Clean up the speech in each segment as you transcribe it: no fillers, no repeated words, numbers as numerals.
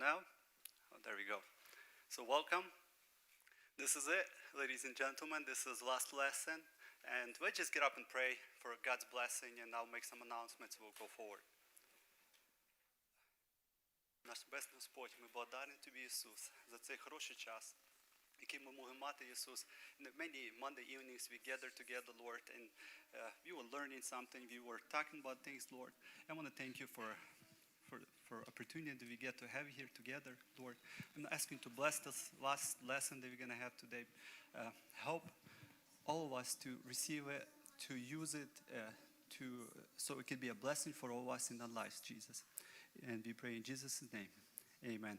Now? Oh, there we go. So welcome. This is it, ladies and gentlemen. This is last lesson. And let's just get up and pray for God's blessing, and I'll make some announcements. We'll go forward. Наш Небесний Господь, ми благодарні Тобі, Ісус, за цей хороший час, який ми можемо мати, Ісус. Many Monday evenings we gather together, Lord, and we were learning something, we were talking about things, Lord. I want to thank you for opportunity we get to have here together, Lord. I'm asking to bless this last lesson that we're going to have today. Help all of us to receive it, to use it, so it could be a blessing for all of us in our lives, Jesus. And we pray in Jesus' name. Amen.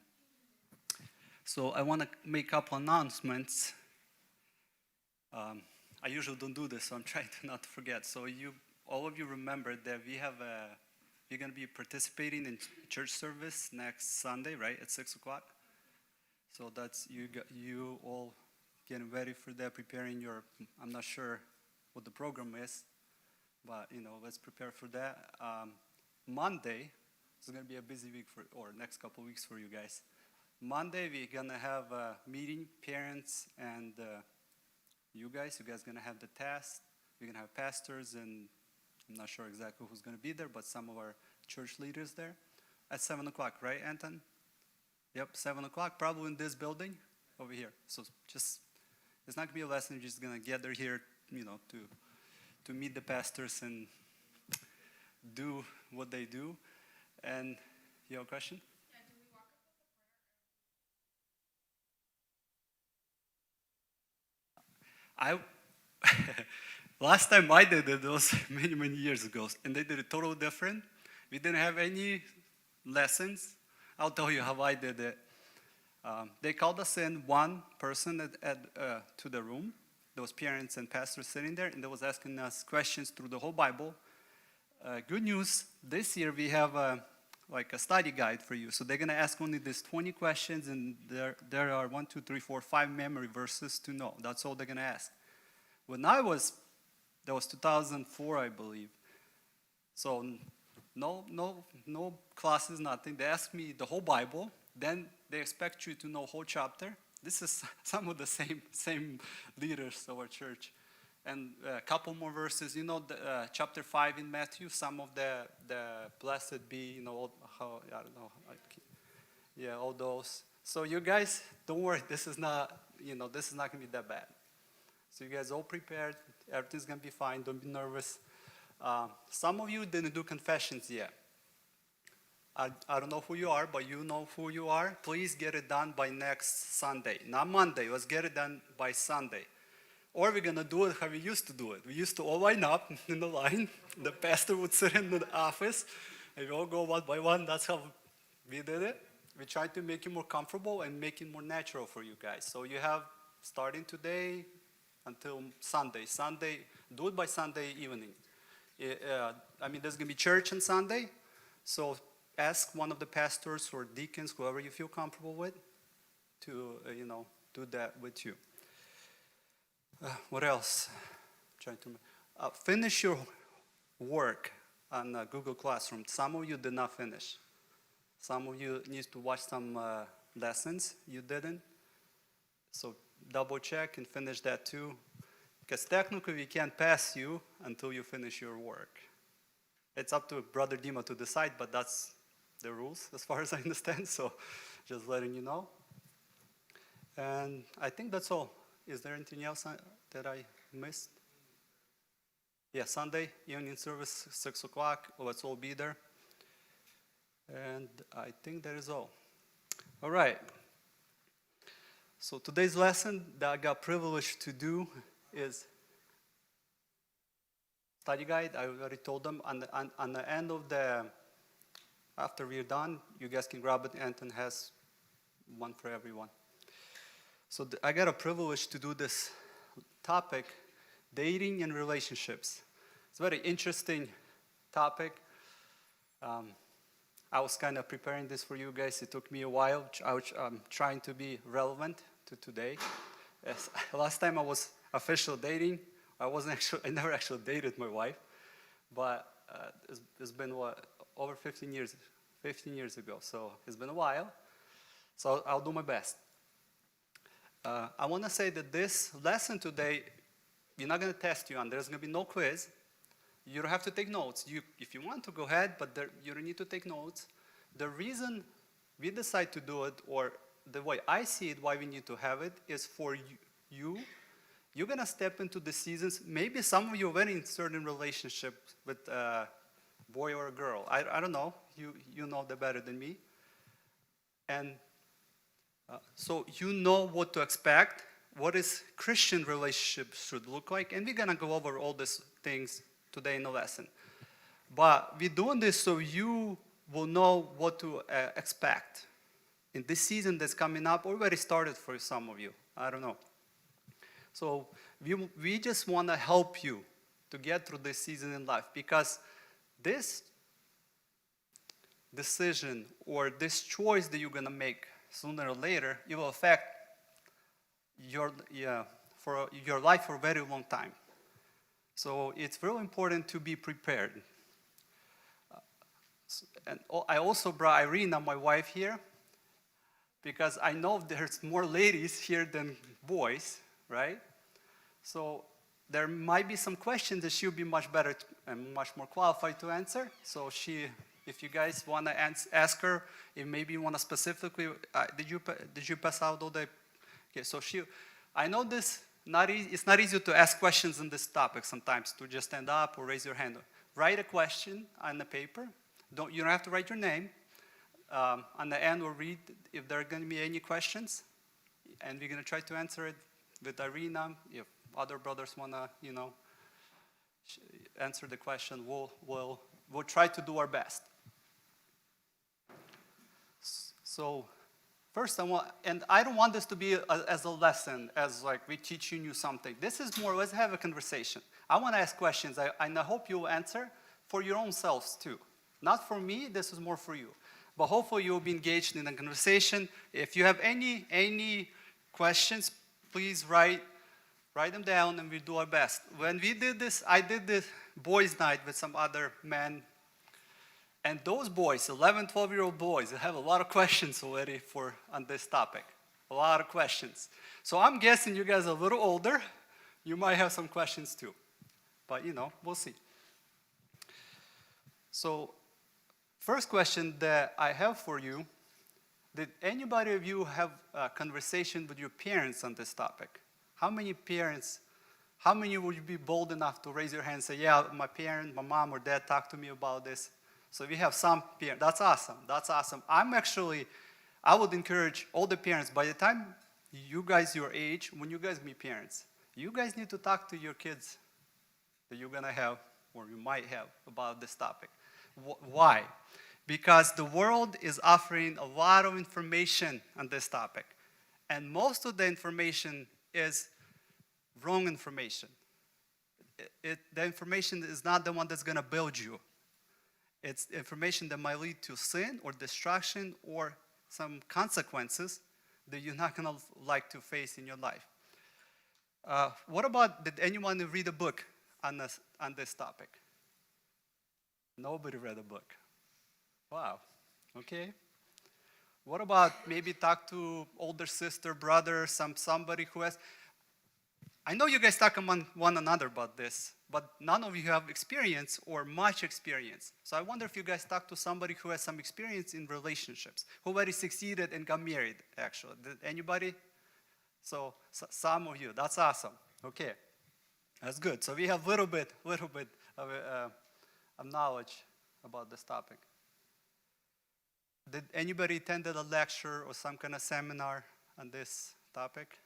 So I want to make a couple announcements. I usually don't do this, so I'm trying to not forget. So all of you remember that we're going to be participating in church service next Sunday, right, at 6 o'clock. So that's you all getting ready for that, preparing your, I'm not sure what the program is, but, let's prepare for that. Monday, it's going to be a busy week or next couple of weeks for you guys. Monday, we're going to have a meeting, parents and you guys going to have the test. We're going to have pastors, and I'm not sure exactly who's going to be there, but some of our church leaders there at 7 o'clock, right, Anton? Yep, 7 o'clock, probably in this building over here. So it's not going to be a lesson. We're just going to gather here, to meet the pastors and do what they do. And you have a question? Yeah, do we walk up with the prayer? Last time I did it was many, many years ago, and they did it totally different. We didn't have any lessons. I'll tell you how I did it. They called us in, one person to the room. There was parents and pastors sitting there, and they was asking us questions through the whole Bible. Good news, this year we have a study guide for you. So they're going to ask only these 20 questions, and there are 1, 2, 3, 4, 5 memory verses to know. That's all they're going to ask. When that was 2004, I believe. So no classes, nothing. They ask me the whole Bible. Then they expect you to know whole chapter. This is some of the same leaders of our church. And a couple more verses, chapter 5 in Matthew, some of the blessed be, all those. So you guys, don't worry, this is not going to be that bad. So you guys all prepared, everything's going to be fine, don't be nervous. Some of you didn't do confessions yet. I don't know who you are, but you know who you are. Please get it done by next Sunday. Not Monday, let's get it done by Sunday. Or we're going to do it how we used to do it. We used to all line up in the line. The pastor would sit in the office, and we all go one by one. That's how we did it. We tried to make it more comfortable and make it more natural for you guys. So you have, starting today until Sunday. Do it by Sunday evening. There's going to be church on Sunday. So ask one of the pastors or deacons, whoever you feel comfortable with, to, do that with you. What else? Finish your work on Google Classroom. Some of you did not finish. Some of you need to watch some lessons you didn't. So double check and finish that too. Because technically we can't pass you until you finish your work. It's up to Brother Dima to decide, but that's the rules as far as I understand. So just letting you know. And I think that's all. Is there anything else that I missed? Yeah, Sunday, evening service, 6 o'clock. Let's all be there. And I think that is all. All right. So today's lesson that I got privileged to do is study guide. I already told them on the end of after we're done, you guys can grab it. Anton has one for everyone. So I got a privilege to do this topic, dating and relationships. It's a very interesting topic. I was kind of preparing this for you guys. It took me a while. I'm trying to be relevant to today. Last time I was official dating, I never actually dated my wife, but it's been over 15 years ago. So it's been a while. So I'll do my best. I want to say that this lesson today, we're not going to test you on. There's going to be no quiz. You don't have to take notes. If you want to, go ahead, but you don't need to take notes. The reason we decide to do it, or the way I see it, why we need to have it, is for you. You're going to step into the seasons. Maybe some of you are already in certain relationship with a boy or a girl. I don't know. You know that better than me. And so you know what to expect, what is Christian relationship should look like, and we're going to go over all these things today in the lesson. But we're doing this so you will know what to expect in this season that's coming up, already started for some of you. I don't know. So we just want to help you to get through this season in life, because this decision or this choice that you're going to make sooner or later, it will affect your life for a very long time. So it's really important to be prepared. And I also brought Irina, my wife, here, because I know there's more ladies here than boys, right? So there might be some questions that she'll be much better and much more qualified to answer. So if you guys want to ask her, if maybe you want to specifically, did you pass out all the, okay, so I know this, it's not easy to ask questions on this topic sometimes, to just stand up or raise your hand. Write a question on the paper. You don't have to write your name. On the end, we'll read if there are going to be any questions, and we're going to try to answer it with Irina. If other brothers want to, answer the question, we'll try to do our best. So first, I don't want this to be as a lesson, as like we teach you something. This is more, let's have a conversation. I want to ask questions, and I hope you'll answer for your own selves too. Not for me, this is more for you. But hopefully you'll be engaged in a conversation. If you have any questions, please write them down, and we'll do our best. When we did this, I did this boys' night with some other men. And those boys, 11, 12-year-old boys, they have a lot of questions already on this topic. A lot of questions. So I'm guessing you guys are a little older. You might have some questions too. But, we'll see. So first question that I have for you, did anybody of you have a conversation with your parents on this topic? How many would you be bold enough to raise your hand and say, yeah, my mom or dad talked to me about this? So we have some parents. That's awesome. That's awesome. I would encourage all the parents, by the time you guys your age, when you guys meet parents, you guys need to talk to your kids that you're going to have or you might have about this topic. Why? Because the world is offering a lot of information on this topic. And most of the information is wrong information. The information is not the one that's going to build you. It's information that might lead to sin or destruction or some consequences that you're not going to like to face in your life. What about, did anyone read a book on this topic? Nobody read a book. Wow, okay. What about maybe talk to older sister, brother, somebody who has, I know you guys talk among one another about this, but none of you have experience or much experience. So I wonder if you guys talk to somebody who has some experience in relationships, who already succeeded and got married, actually. Did anybody? So some of you, that's awesome. Okay, that's good. So we have a little bit of knowledge about this topic. Did anybody attend a lecture or some kind of seminar on this topic?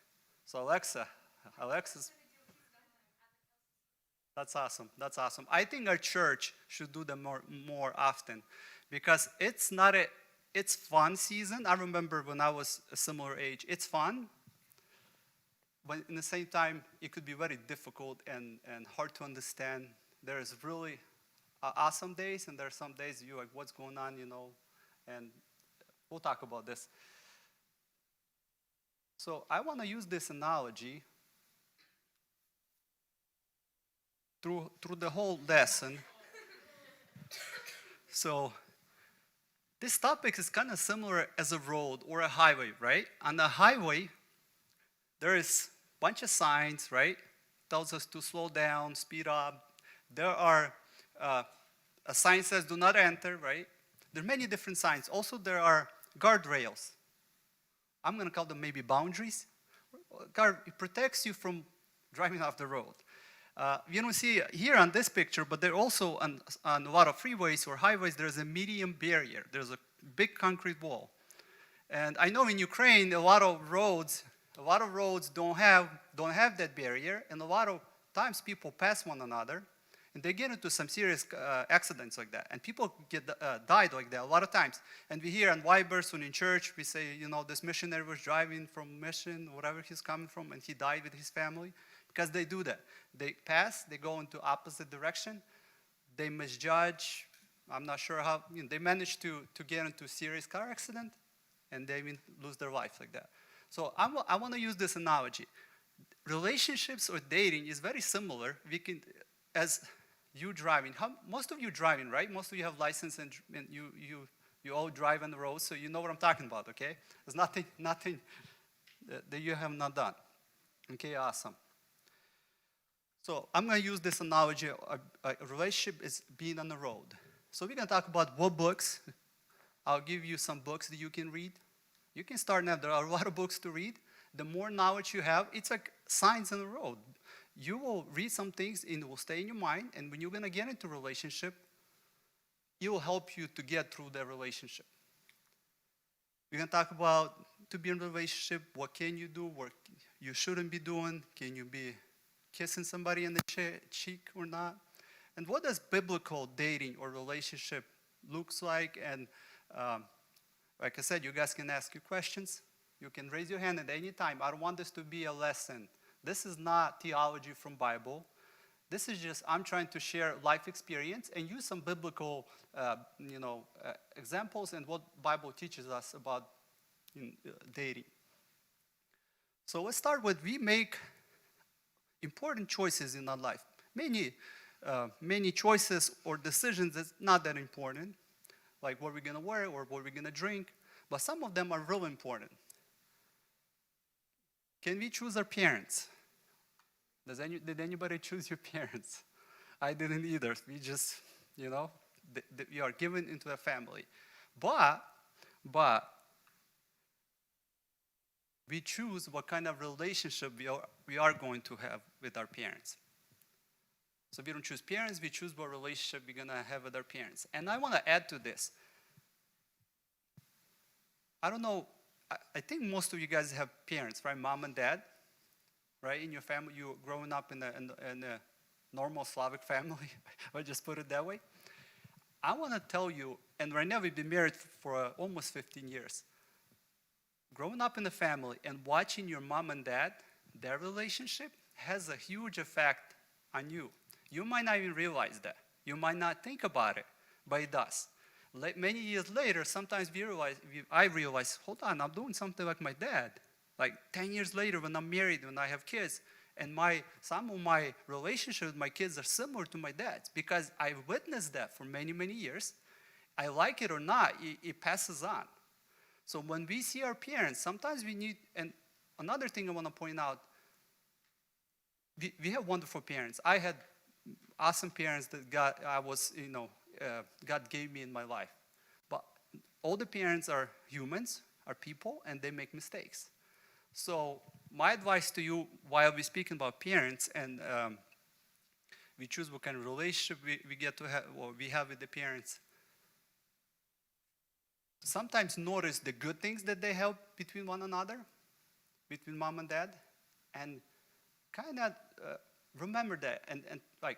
So Alexa's, that's awesome. That's awesome. I think our church should do them more often, because it's fun season. I remember when I was a similar age, it's fun, but in the same time, it could be very difficult and hard to understand. There's really awesome days, and there are some days you're like, what's going on, and we'll talk about this. So I want to use this analogy through the whole lesson. So This topic is kind of similar as a road or a highway, right? On the highway, there is a bunch of signs, right? Tells us to slow down, speed up. There are a sign says do not enter, right? There are many different signs. Also, there are guardrails. I'm going to call them maybe boundaries. It protects you from driving off the road. You don't see it here on this picture, but there also on a lot of freeways or highways, there's a medium barrier. There's a big concrete wall. And I know in Ukraine, a lot of roads don't have that barrier, and a lot of times people pass one another, and they get into some serious accidents like that. And people died like that a lot of times. And we hear on Vibers when in church, we say, this missionary was driving from mission, wherever he's coming from, and he died with his family. Because they do that. They pass, they go into opposite direction, they misjudge, I'm not sure how, they manage to get into a serious car accident, and they lose their life like that. So I want to use this analogy. Relationships or dating is very similar. As you driving, most of you driving, right? Most of you have license and you all drive on the road, so you know what I'm talking about, okay? There's nothing that you have not done. Okay, awesome. So I'm going to use this analogy. A relationship is being on the road. So we're going to talk about what books. I'll give you some books that you can read. You can start now. There are a lot of books to read. The more knowledge you have, it's like signs on the road. You will read some things and it will stay in your mind. And when you're going to get into a relationship, it will help you to get through that relationship. We're going to talk about to be in a relationship, what can you do, what you shouldn't be doing. Can you be kissing somebody in the cheek or not? And what does biblical dating or relationship looks like? And like I said, you guys can ask your questions. You can raise your hand at any time. I don't want this to be a lesson. This is not theology from Bible. This is just, I'm trying to share life experience and use some biblical examples and what Bible teaches us about dating. So let's start with, we make important choices in our life. Many choices or decisions is not that important, like what we're going to wear or what we're going to drink, but some of them are real important. Can we choose our parents? Did anybody choose your parents? I didn't either. We just, we are given into a family. But we choose what kind of relationship we are going to have with our parents. So we don't choose parents, we choose what relationship we're going to have with our parents. And I want to add to this. I don't know, I think most of you guys have parents, right? Mom and dad, right? In your family, you're growing up in a normal Slavic family. I'll just put it that way. I want to tell you, and right now we've been married for almost 15 years. Growing up in a family and watching your mom and dad, their relationship has a huge effect on you. You might not even realize that. You might not think about it, but it does. Many years later, sometimes I realize, hold on, I'm doing something like my dad. Like 10 years later when I'm married, when I have kids, and some of my relationships with my kids are similar to my dad's because I've witnessed that for many, many years. I like it or not, it passes on. So when we see our parents, sometimes we need, and another thing I want to point out, we have wonderful parents. I had awesome parents that God gave me in my life. But all the parents are humans, are people, and they make mistakes. So my advice to you, while we're speaking about parents and we choose what kind of relationship we get to have, or we have with the parents, sometimes notice the good things that they have between one another, between mom and dad, and kind of remember that and like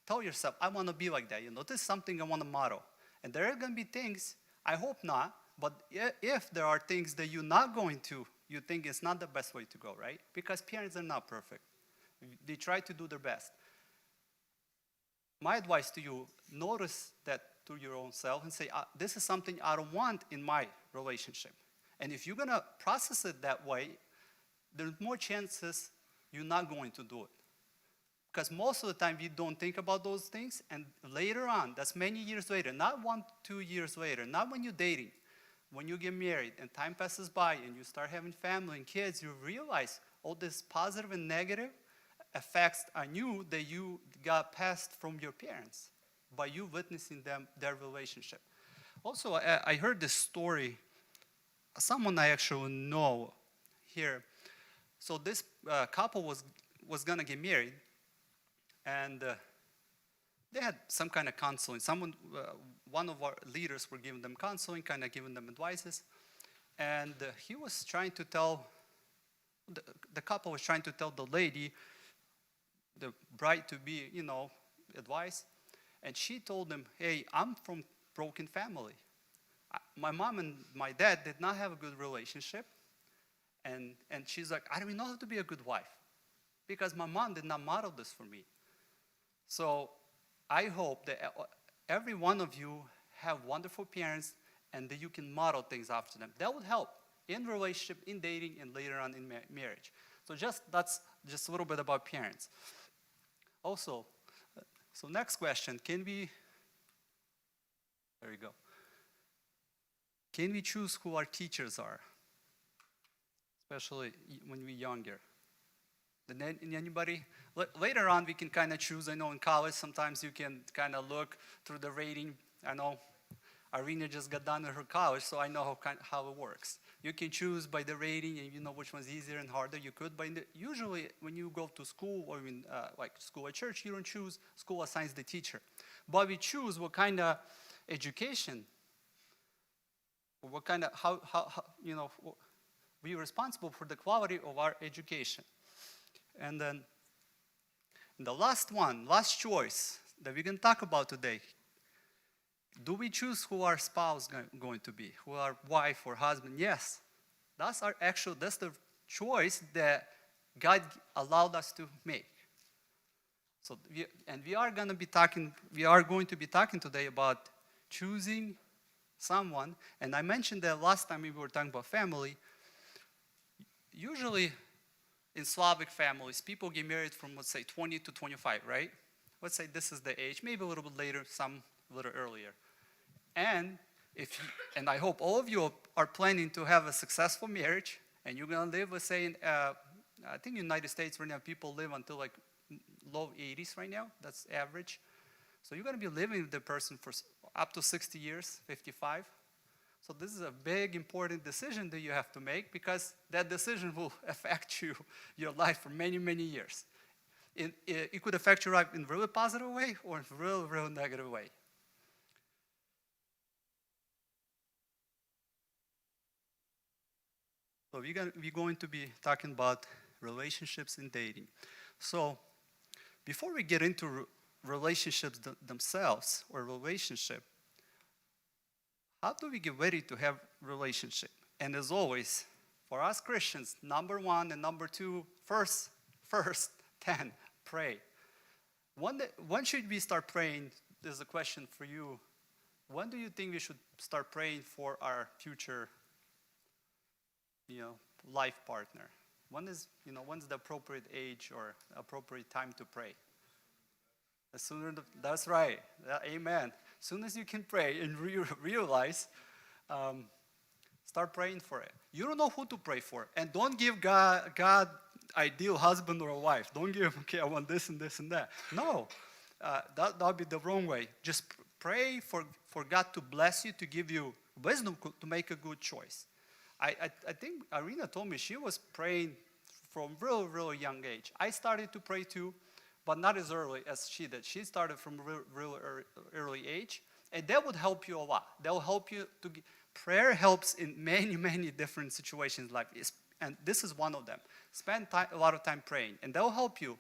tell yourself, I want to be like that. This is something I want to model. And there are going to be things, I hope not, but if there are things that you're not going to, you think it's not the best way to go, right? Because parents are not perfect. They try to do their best. My advice to you, notice that to your own self and say, this is something I don't want in my relationship. And if you're going to process it that way, there's more chances you're not going to do it. because most of the time we don't think about those things, and later on, that's many years later, not 1, 2 years later, not when you're dating, when you get married and time passes by and you start having family and kids, you realize all this positive and negative effects on you that you got passed from your parents by you witnessing their relationship. Also, I heard this story, someone I actually know here. So this couple was gonna get married, and they had some kind of counseling. One of our leaders were giving them counseling, kind of giving them advices, and he was trying to tell, the couple was trying to tell the lady, the bride-to-be, advice, and she told him, hey, I'm from broken family. My mom and my dad did not have a good relationship, and she's like, I don't know how to be a good wife, because my mom did not model this for me. So I hope that every one of you have wonderful parents and that you can model things after them. That would help in relationship, in dating, and later on in marriage. So that's just a little bit about parents. Also, so next question, there you go. Can we choose who our teachers are? Especially when we're younger. Anybody? Later on, we can kind of choose. I know in college, sometimes you can kind of look through the rating. I know Irina just got done with her college, so I know how it works. You can choose by the rating, and you know which one's easier and harder. You could, but usually when you go to school, or in like school or church, you don't choose. School assigns the teacher. But we choose what kind of education, or what kind of, how we're responsible for the quality of our education. And then the last choice that we can talk about today, do we choose who our spouse going to be, who our wife or husband? Yes, that's the choice that God allowed us to make. So we are going to be talking today about choosing someone. And I mentioned that last time we were talking about family. Usually in Slavic families, people get married from, let's say, 20 to 25, right? Let's say this is the age, maybe a little bit later, some a little earlier. And I hope all of you are planning to have a successful marriage, and you're gonna live, let's say, I think in the United States right now, people live until like low 80s right now. That's average. So you're gonna be living with the person for up to 60 years, 55. So this is a big, important decision that you have to make, because that decision will affect your life for many, many years. It could affect your life in a really positive way or in a real, real negative way. So we're going to be talking about relationships and dating. So before we get into relationships themselves or relationship, how do we get ready to have relationship? And as always, for us Christians, number one and number two, first, 10, pray. When should we start praying? There's a question for you. When do you think we should start praying for our future, life partner? When's the appropriate age or appropriate time to pray? As soon as that's right. Amen. As soon as you can pray and realize, start praying for it. You don't know who to pray for, and don't give God ideal husband or a wife. Don't give, okay, I want this and this and that. No, that'll be the wrong way. Just pray for God to bless you, to give you wisdom to make a good choice. I think Irina told me she was praying from real young age. I started to pray too, but not as early as she did. She started from real early age, and that would help you a lot. That will help you prayer helps in many different situations in life, and this is one of them. Spend a lot of time praying, and that will help you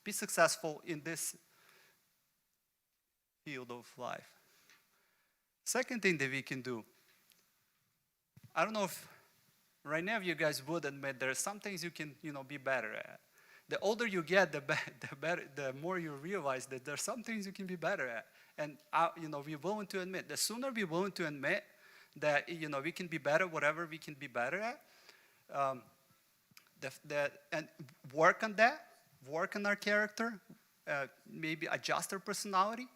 be successful in this field of life. Second thing that we can do, I don't know if right now you guys would admit there are some things you can be better at. The older you get, the more you realize that there are some things you can be better at. And we're willing to admit. The sooner we're willing to admit that we can be better, whatever we can be better at, and work on that, work on our character, maybe adjust our personality,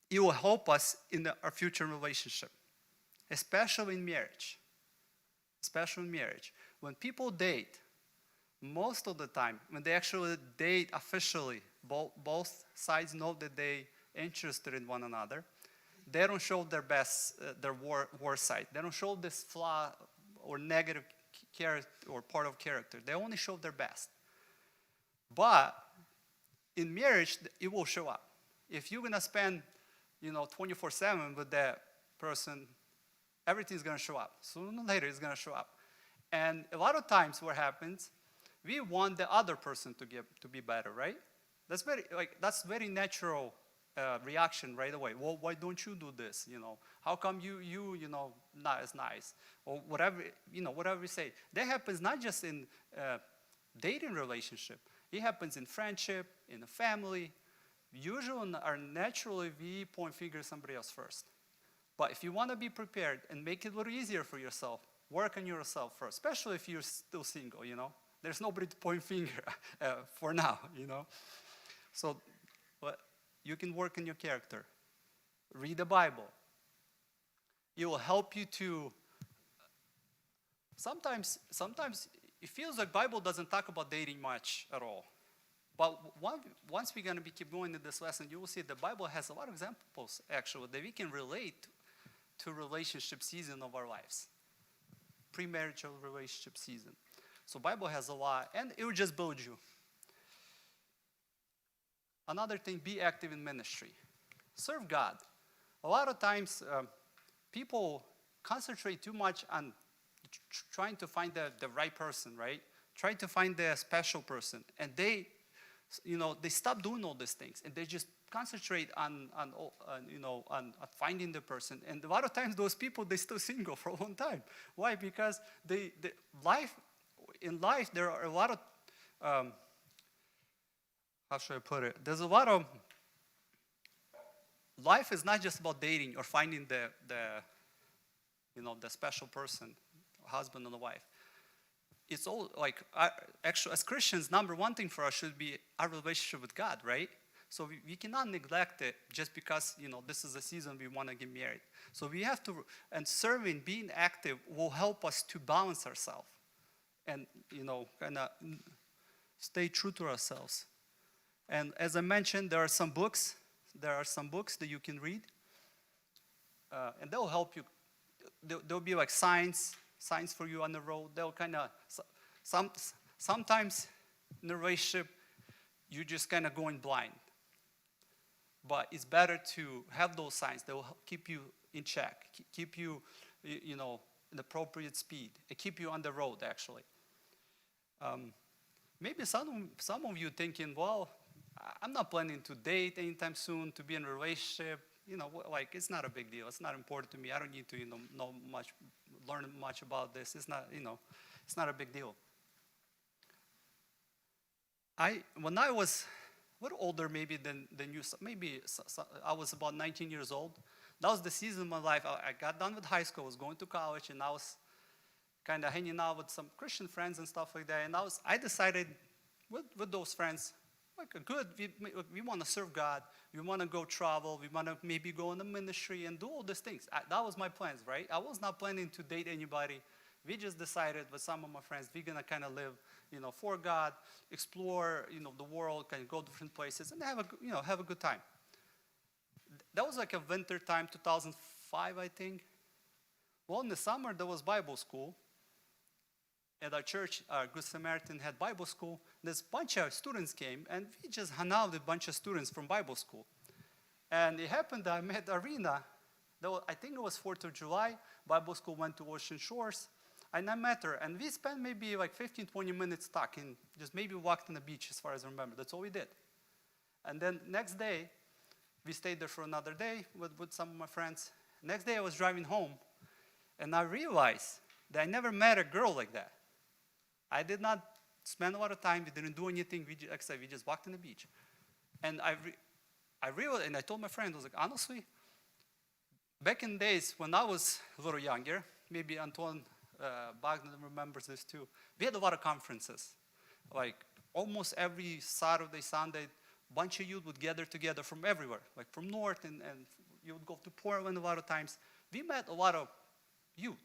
it will help us in our future relationship, especially in marriage. Especially in marriage. When people date, most of the time, when they actually date officially, both sides know that they're interested in one another. They don't show their best, their worst side. They don't show this flaw or negative character or part of character. They only show their best. But in marriage, it will show up. If you're gonna spend, 24/7 with that person, everything's gonna show up. Sooner or later, it's gonna show up. And a lot of times, what happens? We want the other person to be better, right? That's that's very natural reaction right away. Well, why don't you do this? How come you not as nice, or whatever whatever we say. That happens not just in dating relationship. It happens in friendship, in a family. Usually, naturally, we point fingers at somebody else first. But if you want to be prepared and make it a little easier for yourself, work on yourself first, especially if you're still single. There's nobody to point finger for now. So, you can work on your character. Read the Bible. It will help you to. Sometimes it feels like Bible doesn't talk about dating much at all. But once we're going to keep going in this lesson, you will see the Bible has a lot of examples, actually, that we can relate to relationship season of our lives. Premarital relationship season. So Bible has a lot, and it will just build you. Another thing, be active in ministry. Serve God. A lot of times, people concentrate too much on trying to find the right person, right? Trying to find the special person. And they stop doing all these things, and they just concentrate on finding the person. And a lot of times, those people, they're still single for a long time. Why? Because in life, there are a lot of, how should I put it? There's a lot of, life is not just about dating or finding the special person, husband and the wife. It's all actually, as Christians, number one thing for us should be our relationship with God, right? So we cannot neglect it just because, this is the season we want to get married. So we have to, and serving, being active will help us to balance ourselves and, kind of stay true to ourselves. And as I mentioned, there are some books that you can read, and they'll help you. There'll be like signs for you on the road. They'll kind of, sometimes in a relationship, you just kind of going blind. But it's better to have those signs that will keep you in check, keep you, in appropriate speed, and keep you on the road, actually. Maybe some of you thinking, well, I'm not planning to date anytime soon, to be in a relationship. It's not a big deal. It's not important to me. I don't need to, learn much about this. It's not, it's not a big deal. When I was a little older maybe than you, maybe I was about 19 years old. That was the season of my life. I got done with high school, I was going to college, and I was kind of hanging out with some Christian friends and stuff like that. And I decided with those friends, we want to serve God. We want to go travel. We want to maybe go in the ministry and do all these things. That was my plans, right? I was not planning to date anybody. We just decided with some of my friends, we're going to kind of live, for God, explore, the world, kind of go different places, and have a good time. That was like a winter time, 2005, I think. Well, in the summer, there was Bible school. At our church, Good Samaritan had Bible school. This bunch of students came, and we just hung out with a bunch of students from Bible school. And it happened that I met Arena. I think it was 4th of July. Bible school went to Ocean Shores. And I met her, and we spent maybe like 15, 20 minutes talking, just maybe walked on the beach as far as I remember. That's all we did. And then next day, we stayed there for another day with some of my friends. Next day, I was driving home, and I realized that I never met a girl like that. I did not spend a lot of time. We didn't do anything. We just walked on the beach. And I realized, and I told my friend, I was like, honestly, back in the days when I was a little younger, maybe Antoine Bogdan remembers this too, we had a lot of conferences, like almost every Saturday, Sunday, bunch of youth would gather together from everywhere, like from north, and you would go to Portland a lot of times. We met a lot of youth.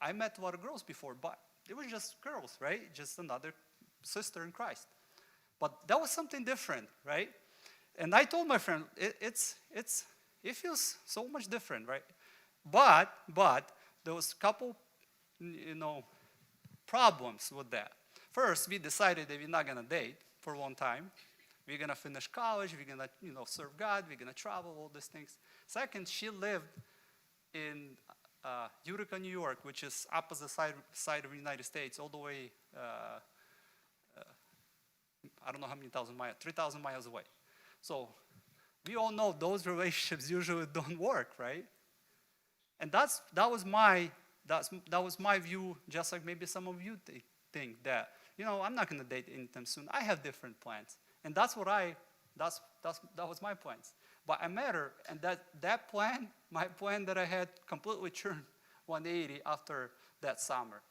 I met a lot of girls before, but it was just girls, right? Just another sister in Christ. But that was something different, right? And I told my friend, it feels so much different, right? But there was a couple, problems with that. First, we decided that we're not gonna date for a long time. We're gonna finish college. We're gonna, serve God. We're gonna travel, all these things. Second, she lived in Utica, New York, which is opposite side of the United States, all the way. I don't know how many thousand miles, 3,000 miles away. So we all know those relationships usually don't work, right? And that was my view, just like maybe some of you think that, I'm not going to date anytime soon. I have different plans. And that was my plans. But I met her, and that plan, my plan that I had, completely turned 180 after that summer.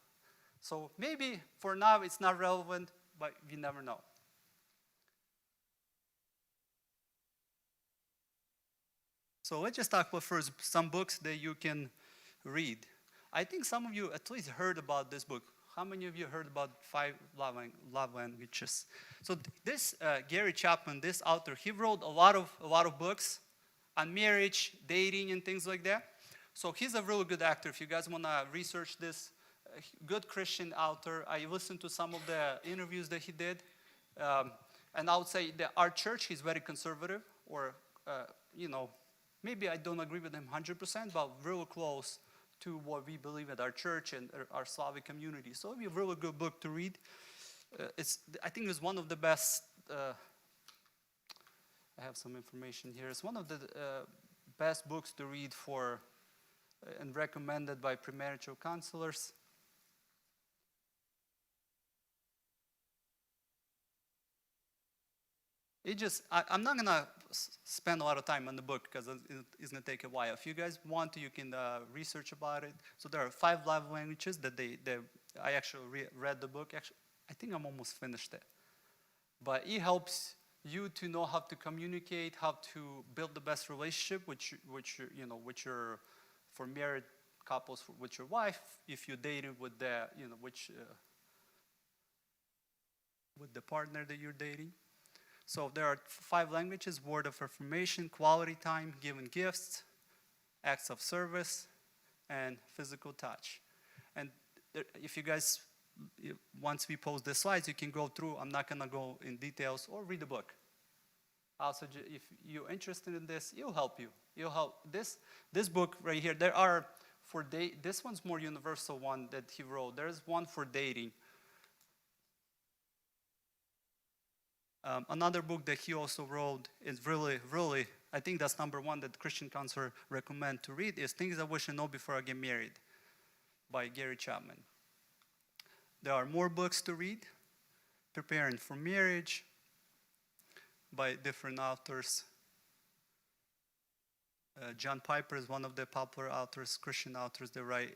So maybe for now it's not relevant, but you never know. So let's just talk about first some books that you can read. I think some of you at least heard about this book. How many of you heard about 5 love languages? So this Gary Chapman, this author, he wrote a lot of books on marriage, dating, and things like that. So he's a really good actor. If you guys want to research this, good Christian author. I listened to some of the interviews that he did, and I would say that our church, he's very conservative, or maybe I don't agree with him 100%, but really close to what we believe at our church and our Slavic community. So it'd be a really good book to read. I think it's one of the best. I have some information here. It's one of the best books to read for and recommended by premarital counselors. I'm not gonna spend a lot of time on the book because it's gonna take a while. If you guys want to, you can research about it. So there are 5 love languages that I actually read the book. Actually, I think I'm almost finished it. But it helps you to know how to communicate, how to build the best relationship, for married couples with your wife. If you're dating with with the partner that you're dating. So there are 5 languages: word of affirmation, quality time, giving gifts, acts of service, and physical touch. And if you guys, once we post the slides, you can go through. I'm not going to go in details, or read the book. Also, if you're interested in this, it'll help you. It'll help. This book right here, there are for date. This one's more universal one that he wrote. There's one for dating. Another book that he also wrote is really, I think that's number 1 that Christian counselor recommend to read, is Things I Wish I Know Before I Get Married by Gary Chapman. There are more books to read. Preparing for Marriage by different authors. John Piper is one of the popular authors, Christian authors that write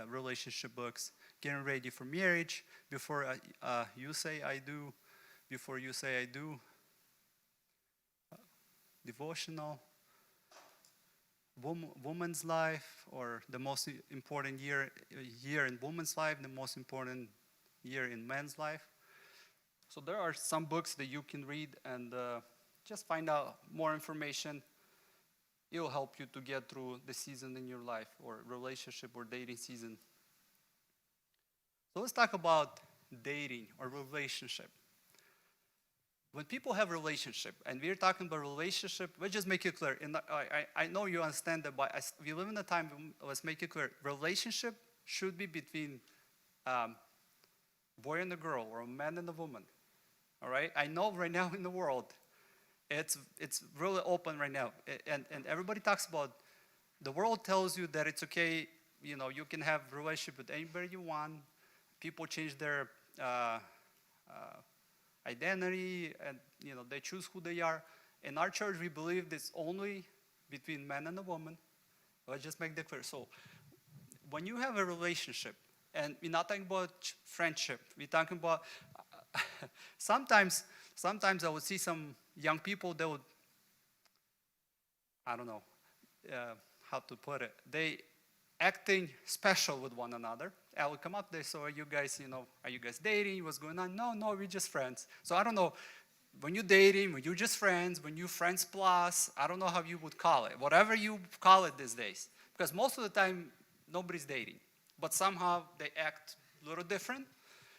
relationship books. Getting Ready for Marriage, Before You Say I Do, Before You Say I Do, devotional, woman's life, or the most important year in woman's life, the most important year in men's life. So there are some books that you can read and just find out more information. It will help you to get through the season in your life, or relationship or dating season. So let's talk about dating or relationship. When people have relationship, and we're talking about relationship, let's just make it clear. I know you understand that, but we live in a time, let's make it clear. Relationship should be between boy and a girl, or a man and a woman. All right? I know right now in the world, it's really open right now. And everybody talks about, the world tells you that it's okay, you can have a relationship with anybody you want. People change their identity, and they choose who they are. In our church, we believe it's only between man and a woman. Let's just make that clear. So when you have a relationship, and we're not talking about friendship, we're talking about sometimes I would see some young people, they would, I don't know how to put it. They acting special with one another. I would come up there, so are you guys dating? What's going on? No, we're just friends. So I don't know, when you're dating, when you're just friends, when you're friends plus, I don't know how you would call it. Whatever you call it these days. Because most of the time, nobody's dating. But somehow they act a little different.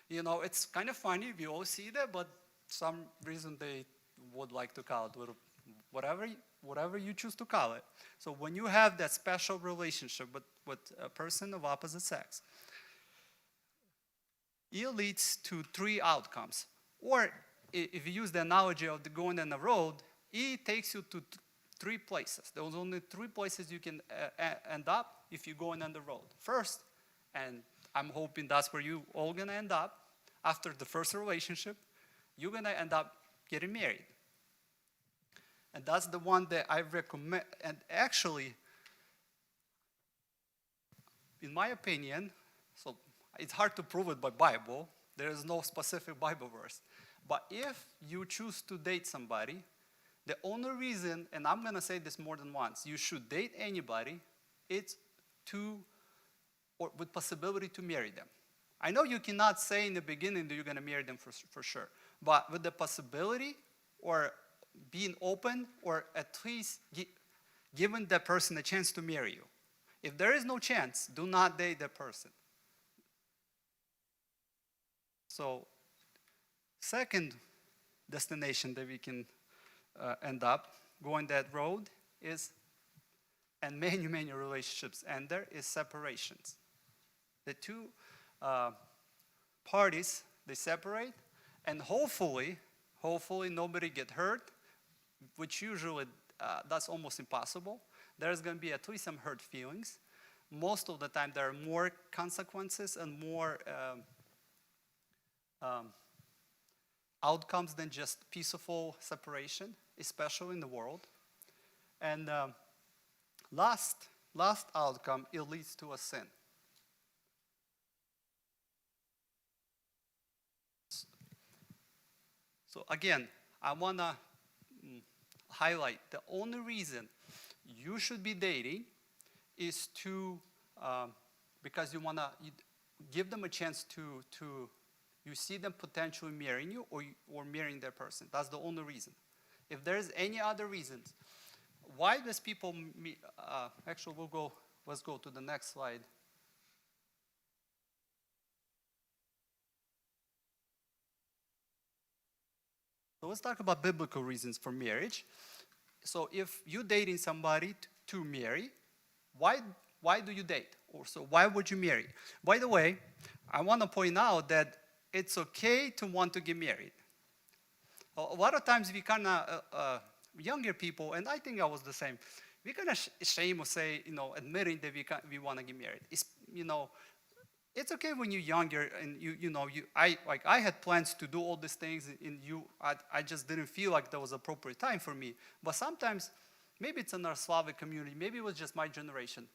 It's kind of funny. We all see that, but some reason they would like to call it little, whatever you choose to call it. So when you have that special relationship with a person of opposite sex, it leads to three outcomes. Or if you use the analogy of going on the road, it takes you to three places. There's only three places you can end up if you're going on the road. First, and I'm hoping that's where you all gonna end up, after the first relationship, you're gonna end up getting married. And that's the one that I recommend. And actually, in my opinion, so it's hard to prove it by Bible. There is no specific Bible verse. But if you choose to date somebody, the only reason, and I'm going to say this more than once, you should date anybody, it's with possibility to marry them. I know you cannot say in the beginning that you're going to marry them for sure, but with the possibility or being open or at least giving that person a chance to marry you. If there is no chance, do not date that person. So, second destination that we can end up going that road is, and many relationships end there, is separations. The two parties, they separate, and hopefully nobody get hurt, which usually that's almost impossible. There's going to be at least some hurt feelings. Most of the time there are more consequences and more outcomes than just peaceful separation, especially in the world. And last outcome, it leads to a sin. So again, I want to highlight the only reason you should be dating is to because you want to give them a chance to you see them potentially marrying you or marrying that person. That's the only reason. If there's any other reasons, why does people actually let's go to the next slide. So let's talk about biblical reasons for marriage. So if you're dating somebody to marry, why do you date? Or so why would you marry? By the way, I want to point out that it's okay to want to get married. A lot of times we kind of, younger people, and I think I was the same, we kind of ashamed of admitting that we want to get married. It's okay when you're younger and I had plans to do all these things and I just didn't feel like that was appropriate time for me. But sometimes, maybe it's in our Slavic community, maybe it was just my generation.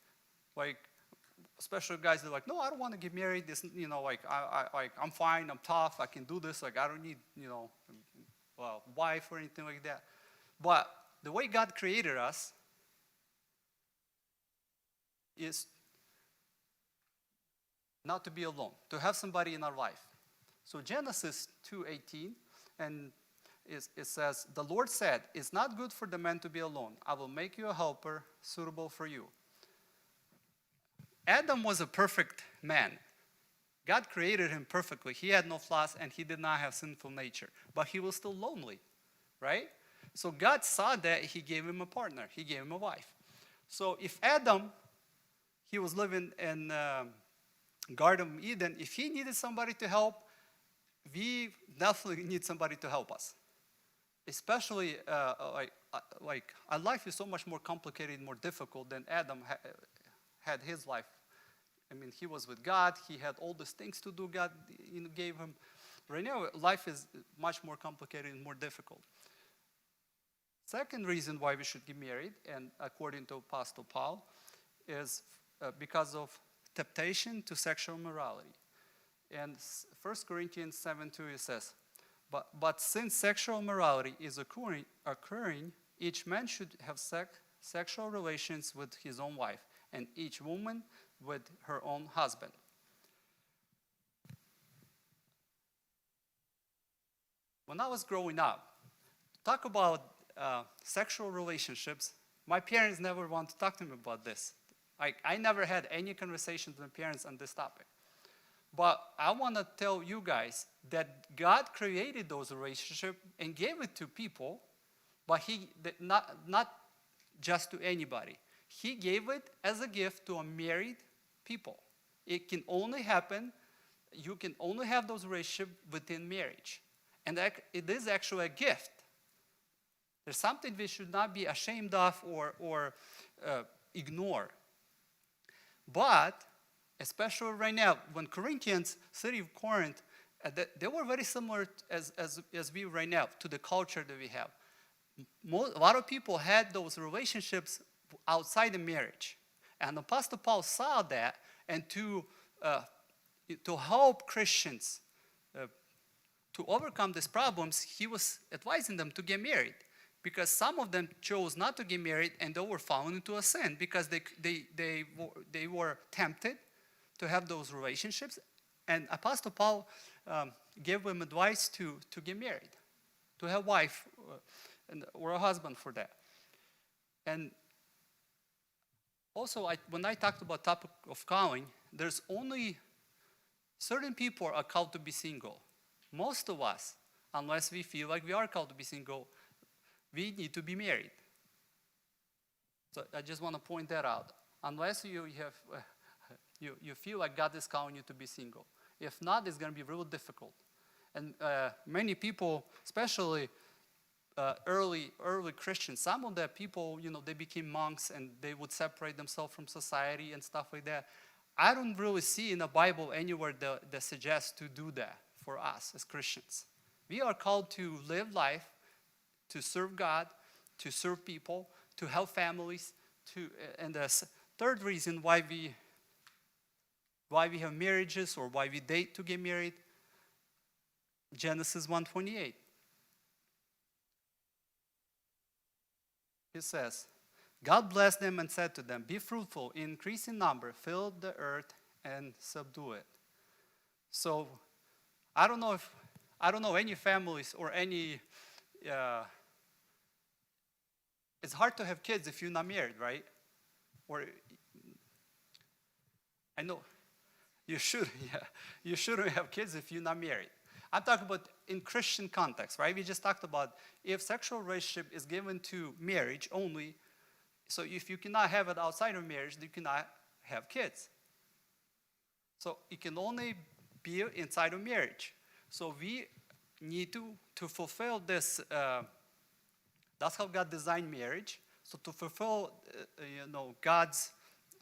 Especially guys that are like, no, I don't want to get married. This, I'm fine, I'm tough, I can do this. I don't need, wife or anything like that. But the way God created us is not to be alone, to have somebody in our life. So Genesis 2:18, and it says, the Lord said, it's not good for the man to be alone. I will make you a helper suitable for you. Adam was a perfect man. God created him perfectly. He had no flaws and he did not have sinful nature. But he was still lonely, right? So God saw that, he gave him a partner. He gave him a wife. So if Adam, he was living in Garden of Eden, if he needed somebody to help, we definitely need somebody to help us. Especially, our life is so much more complicated, more difficult than Adam had his life. I mean, he was with God. He had all these things to do God gave him. Right now, life is much more complicated and more difficult. Second reason why we should get married, and according to Apostle Paul, is because of temptation to sexual immorality. And 1 Corinthians 7:2, it says, But since sexual immorality is occurring, each man should have sexual relations with his own wife, and each woman with her own husband. When I was growing up, talk about sexual relationships, my parents never want to talk to me about this. I never had any conversations with my parents on this topic. But I want to tell you guys that God created those relationships and gave it to people, but not just to anybody. He gave it as a gift to a married people. It can only happen, you can only have those relationships within marriage. And it is actually a gift. There's something we should not be ashamed of or ignore. But especially right now, when Corinthians, city of Corinth, they were very similar as we right now to the culture that we have. A lot of people had those relationships outside the marriage. And Apostle Paul saw that, and to help Christians to overcome these problems, he was advising them to get married. Because some of them chose not to get married, and they were falling into a sin because they were tempted to have those relationships. And Apostle Paul gave them advice to get married, to have a wife or a husband for that. And also, when I talked about topic of calling, there's only certain people are called to be single. Most of us, unless we feel like we are called to be single, we need to be married. So I just want to point that out. Unless you feel like God is calling you to be single. If not, it's going to be real difficult. And many people, especially early Christians, some of the people, they became monks and they would separate themselves from society and stuff like that. I don't really see in the Bible anywhere that suggests to do that for us as Christians. We are called to live life, to serve God, to serve people, to help families, and the third reason why we have marriages or why we date to get married, Genesis 1:28. It says, God blessed them and said to them, be fruitful, increase in number, fill the earth and subdue it. So I don't know any families or any it's hard to have kids if you're not married, right? Or I know you shouldn't have kids if you're not married. I'm talking about in Christian context, right? We just talked about if sexual relationship is given to marriage only, so if you cannot have it outside of marriage, you cannot have kids. So it can only be inside of marriage. So we need to fulfill this. That's how God designed marriage. So to fulfill, God's,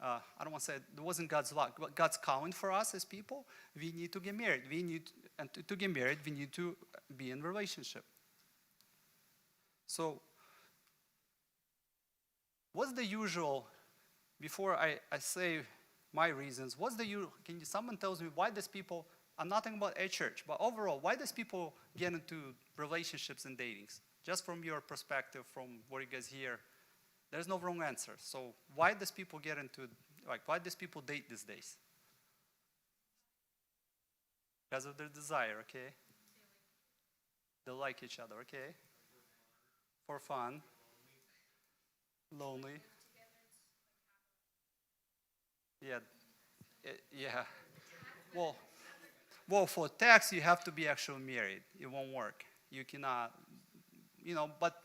I don't want to say it wasn't God's law, but God's calling for us as people, we need to get married. And to get married, we need to be in relationship. So what's the usual, before I say my reasons, what's the usual, someone tells me why does people, I'm not talking about a church, but overall, why does people get into relationships and datings? Just from your perspective, from what you guys hear, there's no wrong answer. So why does people why does people date these days? Because of their desire, okay? They like each other, okay? For fun. Lonely. Yeah. Yeah. Well, for tax, you have to be actually married. It won't work. You cannot, but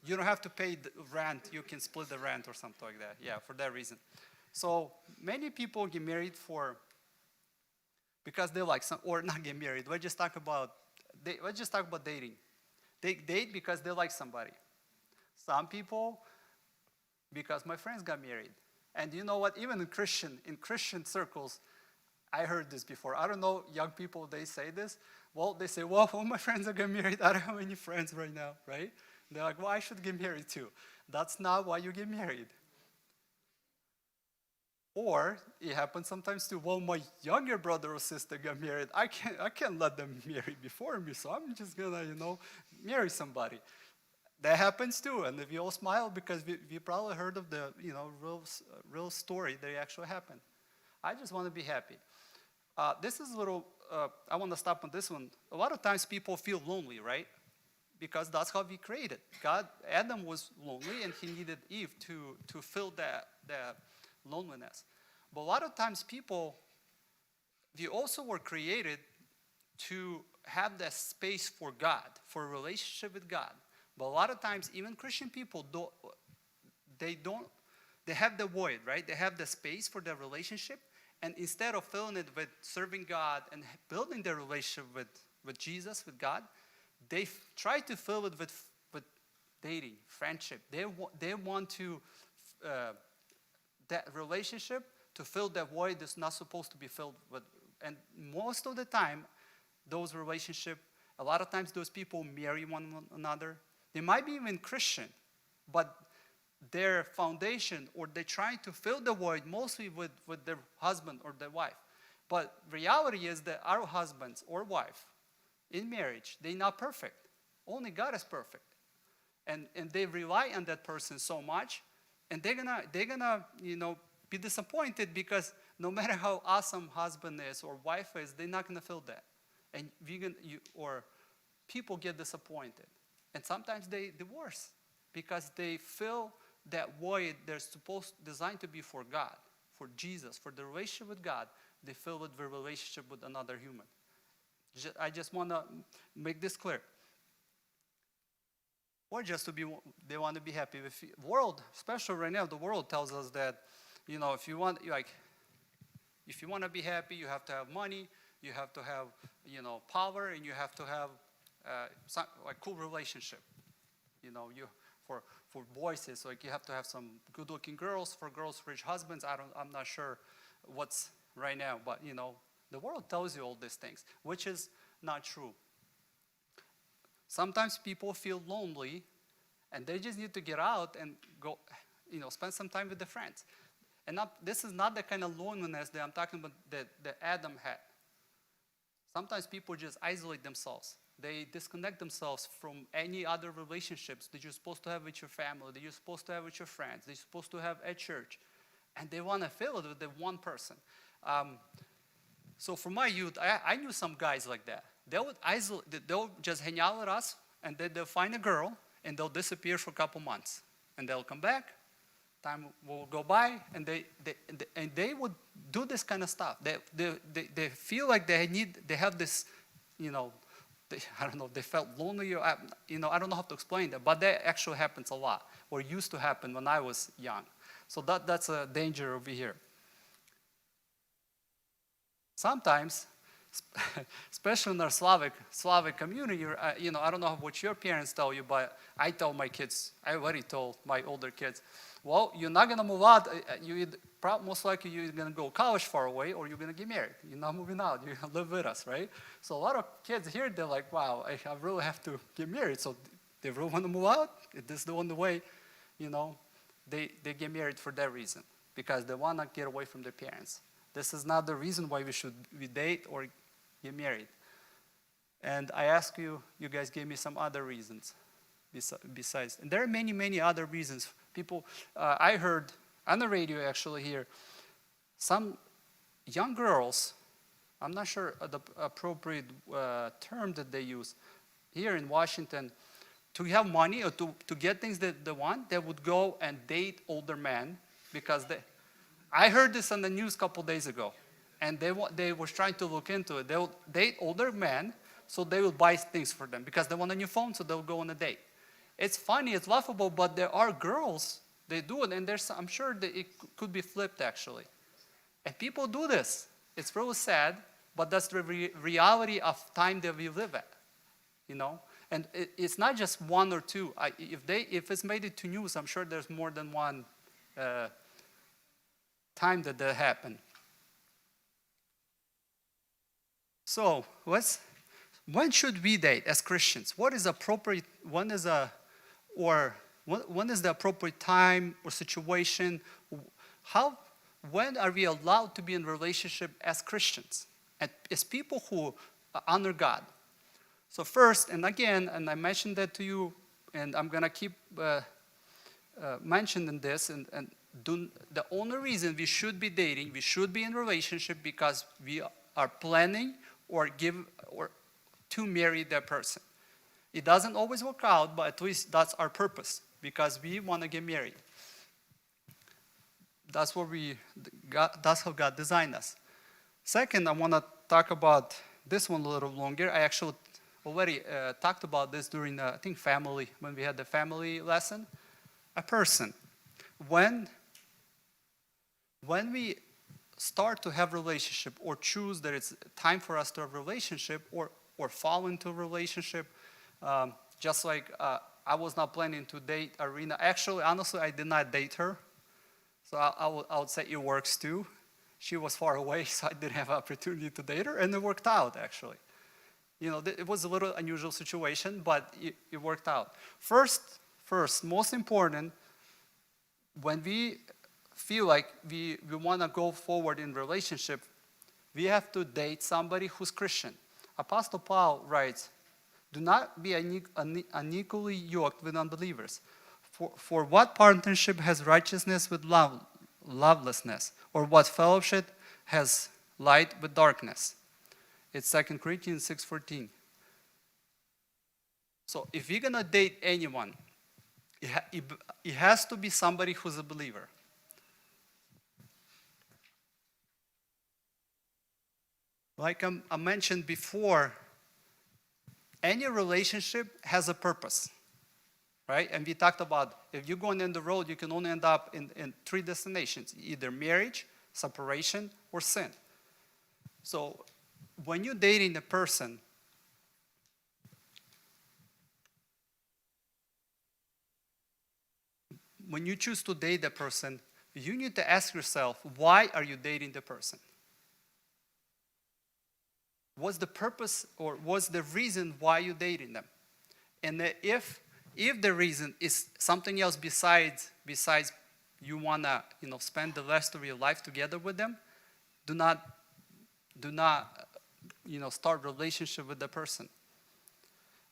you don't have to pay the rent. You can split the rent or something like that. Yeah, for that reason. So many people get married because they like or not get married. Let's just talk about dating. They date because they like somebody. Some people, because my friends got married. And you know what? Even in Christian circles, I heard this before. I don't know, young people, they say this. Well, they say, well, all my friends are getting married. I don't have any friends right now, right? They're like, well, I should get married too. That's not why you get married. Or it happens sometimes too. Well, my younger brother or sister got married. I can't let them marry before me, so I'm just gonna, marry somebody. That happens too, and we all smile because we probably heard of the, real story that actually happened. I just want to be happy. This is a little. I want to stop on this one. A lot of times people feel lonely, right? Because that's how we created. Adam was lonely, and he needed Eve to fill that loneliness. But a lot of times people, we also were created to have that space for God, for a relationship with God. But a lot of times, even Christian people, they have the void, right? They have the space for the relationship, and instead of filling it with serving God and building their relationship with Jesus, with God, they try to fill it with dating, friendship. They want to that relationship to fill that void that's not supposed to be filled with. And most of the time, those relationships, a lot of times those people marry one another. They might be even Christian, but their foundation, or they're trying to fill the void mostly with their husband or their wife. But reality is that our husbands or wife in marriage, they're not perfect. Only God is perfect. And they rely on that person so much, and they're gonna be disappointed because no matter how awesome husband is or wife is, they're not gonna feel that. And or people get disappointed. And sometimes they divorce because they fill that void they're designed to be for God, for Jesus, for the relationship with God. They fill with the relationship with another human. I just want to make this clear. Or just they want to be happy. The world, especially right now, the world tells us that, if you want to be happy, you have to have money, you have to have, power, and you have to have cool relationship. For boys, it's like you have to have some good-looking girls. For girls, rich husbands. I'm not sure what's right now, but the world tells you all these things, which is not true. Sometimes people feel lonely, and they just need to get out and go, spend some time with their friends. And this is not the kind of loneliness that I'm talking about that Adam had. Sometimes people just isolate themselves. They disconnect themselves from any other relationships that you're supposed to have with your family, that you're supposed to have with your friends, that you're supposed to have at church. And they want to fill it with the one person. So for my youth, I knew some guys like that. They'll just hang out with us, and then they'll find a girl, and they'll disappear for a couple months. And they'll come back, time will go by, and they would do this kind of stuff. They feel like they have this, I don't know, they felt lonely, or, I don't know how to explain that, but that actually happens a lot, or used to happen when I was young. So that's a danger over here. Sometimes, especially in our Slavic community, I don't know what your parents tell you, but I already told my older kids, well, you're not going to move out. Most likely you're going to go college far away, or you're going to get married. You're not moving out. You're going to live with us, right? So a lot of kids here, they're like, wow, I really have to get married. So they really want to move out. This is the only way, they get married for that reason, because they want to get away from their parents. This is not the reason why we date or get married. And I ask you guys gave me some other reasons besides. And there are many, many other reasons. People, I heard on the radio actually here, some young girls, I'm not sure the appropriate term that they use, here in Washington, to have money or to get things that they want, they would go and date older men because I heard this on the news a couple days ago, and they were trying to look into it. They would date older men, so they will buy things for them because they want a new phone, so they'll go on a date. It's funny, it's laughable, but there are girls, they do it, and I'm sure that it could be flipped actually. And people do this. It's really sad, but that's the reality of time that we live at, And it's not just one or two. If it's made it to news, I'm sure there's more than one time that happened. So when should we date as Christians? What is appropriate? When is the appropriate time or situation? How when are we allowed to be in relationship as Christians and as people who honor God? So first, and again, and I mentioned that to you, and I'm gonna keep mentioning this, the only reason we should be dating, we should be in relationship because we are planning or to marry that person. It doesn't always work out, but at least that's our purpose, because we want to get married. That's that's how God designed us. Second, I want to talk about this one a little longer. I actually already talked about this during I think when we had the family lesson. A person, when we start to have relationship or choose that it's time for us to have relationship or fall into a relationship, just like I was not planning to date Arena. Actually, honestly, I did not date her. So I would say it works too. She was far away, so I didn't have opportunity to date her, and it worked out, actually. It was a little unusual situation, but it worked out. First, most important, when we feel like we want to go forward in relationship, we have to date somebody who's Christian. Apostle Paul writes, "Do not be unequally yoked with unbelievers. For what partnership has righteousness with lovelessness? Or what fellowship has light with darkness?" It's 2 Corinthians 6:14. So if you're going to date anyone, it has to be somebody who's a believer. Like I mentioned before, any relationship has a purpose, right? And we talked about if you're going in the road, you can only end up in three destinations, either marriage, separation, or sin. So when you're dating a person, when you choose to date a person, you need to ask yourself, why are you dating the person? What's the purpose or what's the reason why you're dating them? And if the reason is something else besides you want to spend the rest of your life together with them, do not start relationship with the person.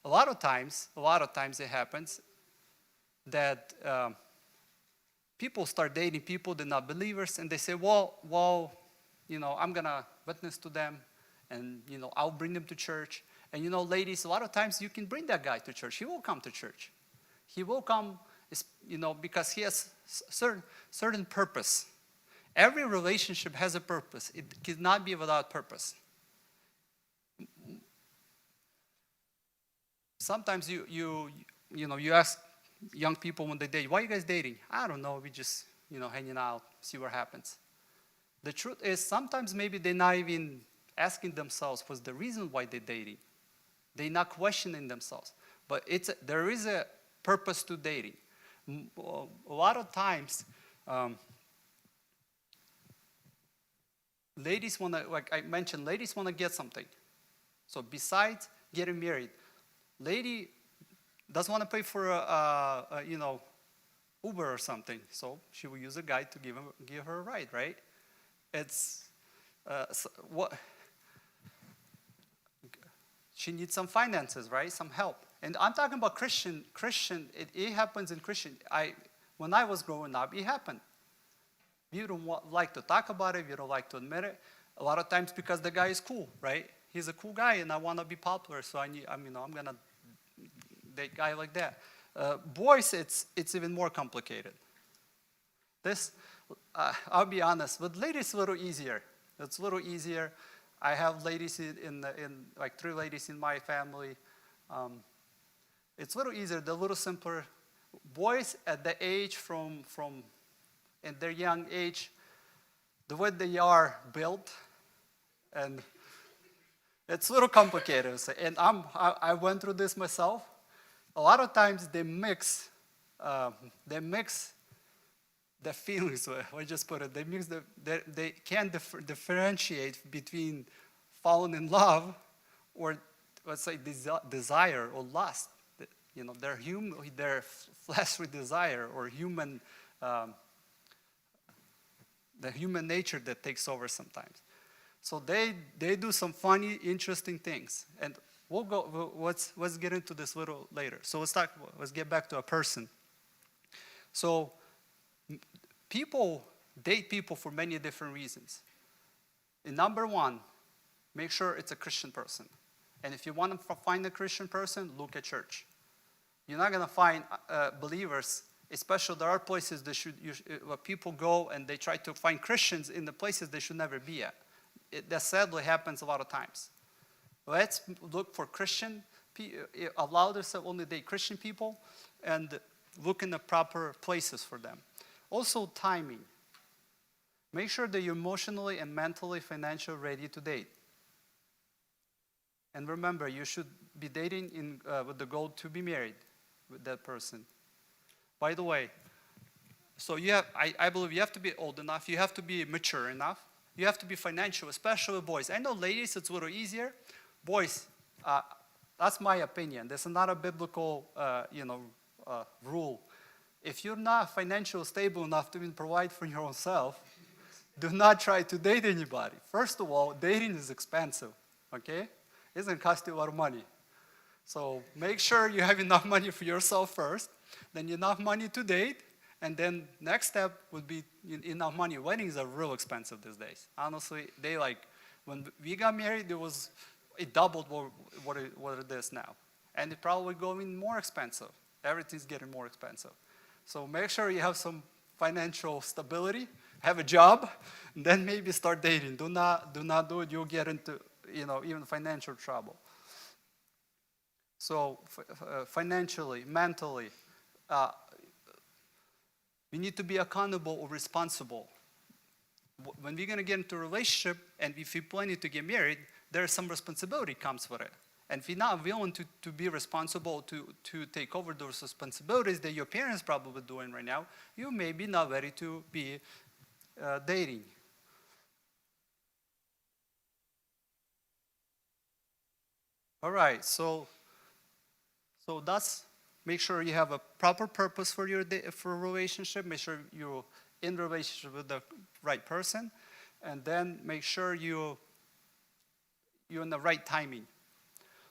A lot of times it happens that people start dating people they're not believers, and they say, well, I'm gonna witness to them, and I'll bring them to church. And ladies, a lot of times you can bring that guy to church. He will come to church. He will come, because he has certain purpose. Every relationship has a purpose. It cannot be without purpose. Sometimes you ask young people when they date, why are you guys dating? I don't know, we just, hanging out, see what happens. The truth is, sometimes maybe they're not even asking themselves what's the reason why they're dating. They're not questioning themselves. But there is a purpose to dating. A lot of times, ladies want to, like I mentioned, ladies want to get something. So besides getting married, lady doesn't want to pay for Uber or something, so she will use a guy to give her a ride, right? It's she needs some finances, right? Some help. And I'm talking about Christian. It happens in Christian. When I was growing up, it happened. You don't like to talk about it. You don't like to admit it. A lot of times because the guy is cool, right? He's a cool guy, and I want to be popular, so I'm gonna date a guy like that. Boys, it's even more complicated. I'll be honest, with ladies, it's a little easier. It's a little easier. I have ladies in like 3 ladies in my family. It's a little easier. They're a little simpler. Boys at the age in their young age, the way they are built, and it's a little complicated. And I went through this myself. A lot of times they mix the feelings. I just put it. They can't differentiate between falling in love or, let's say, desire or lust. Their fleshly desire or human the human nature that takes over sometimes. So they do some funny, interesting things. And let's get into this a little later. So let's get back to a person. So people date people for many different reasons. And number one, make sure it's a Christian person. And if you want to find a Christian person, look at church. You're not going to find believers, especially there are places where people go and they try to find Christians in the places they should never be at. That sadly happens a lot of times. Let's look for Christian, allow yourself only date Christian people, and look in the proper places for them. Also, timing. Make sure that you're emotionally and mentally, financially ready to date. And remember, you should be dating with the goal to be married with that person. By the way, so I believe you have to be old enough, you have to be mature enough, you have to be financial, especially boys. I know ladies, it's a little easier. Boys, that's my opinion. This is not a biblical, rule. If you're not financially stable enough to even provide for your own self, do not try to date anybody. First of all, dating is expensive, okay? It's going to cost you a lot of money. So make sure you have enough money for yourself first, then enough money to date, and then next step would be enough money. Weddings are real expensive these days. Honestly, when we got married, it doubled what it is now. And it probably going more expensive. Everything's getting more expensive. So make sure you have some financial stability, have a job, and then maybe start dating. Do not do it. You'll get into even financial trouble. So financially, mentally, we need to be accountable or responsible. When we're going to get into a relationship and if we're planning to get married, there's some responsibility comes with it. And if you're not willing to be responsible, to take over those responsibilities that your parents probably doing right now, you may be not ready to be dating. All right, so that's, make sure you have a proper purpose for for a relationship. Make sure you're in relationship with the right person, and then make sure you're in the right timing.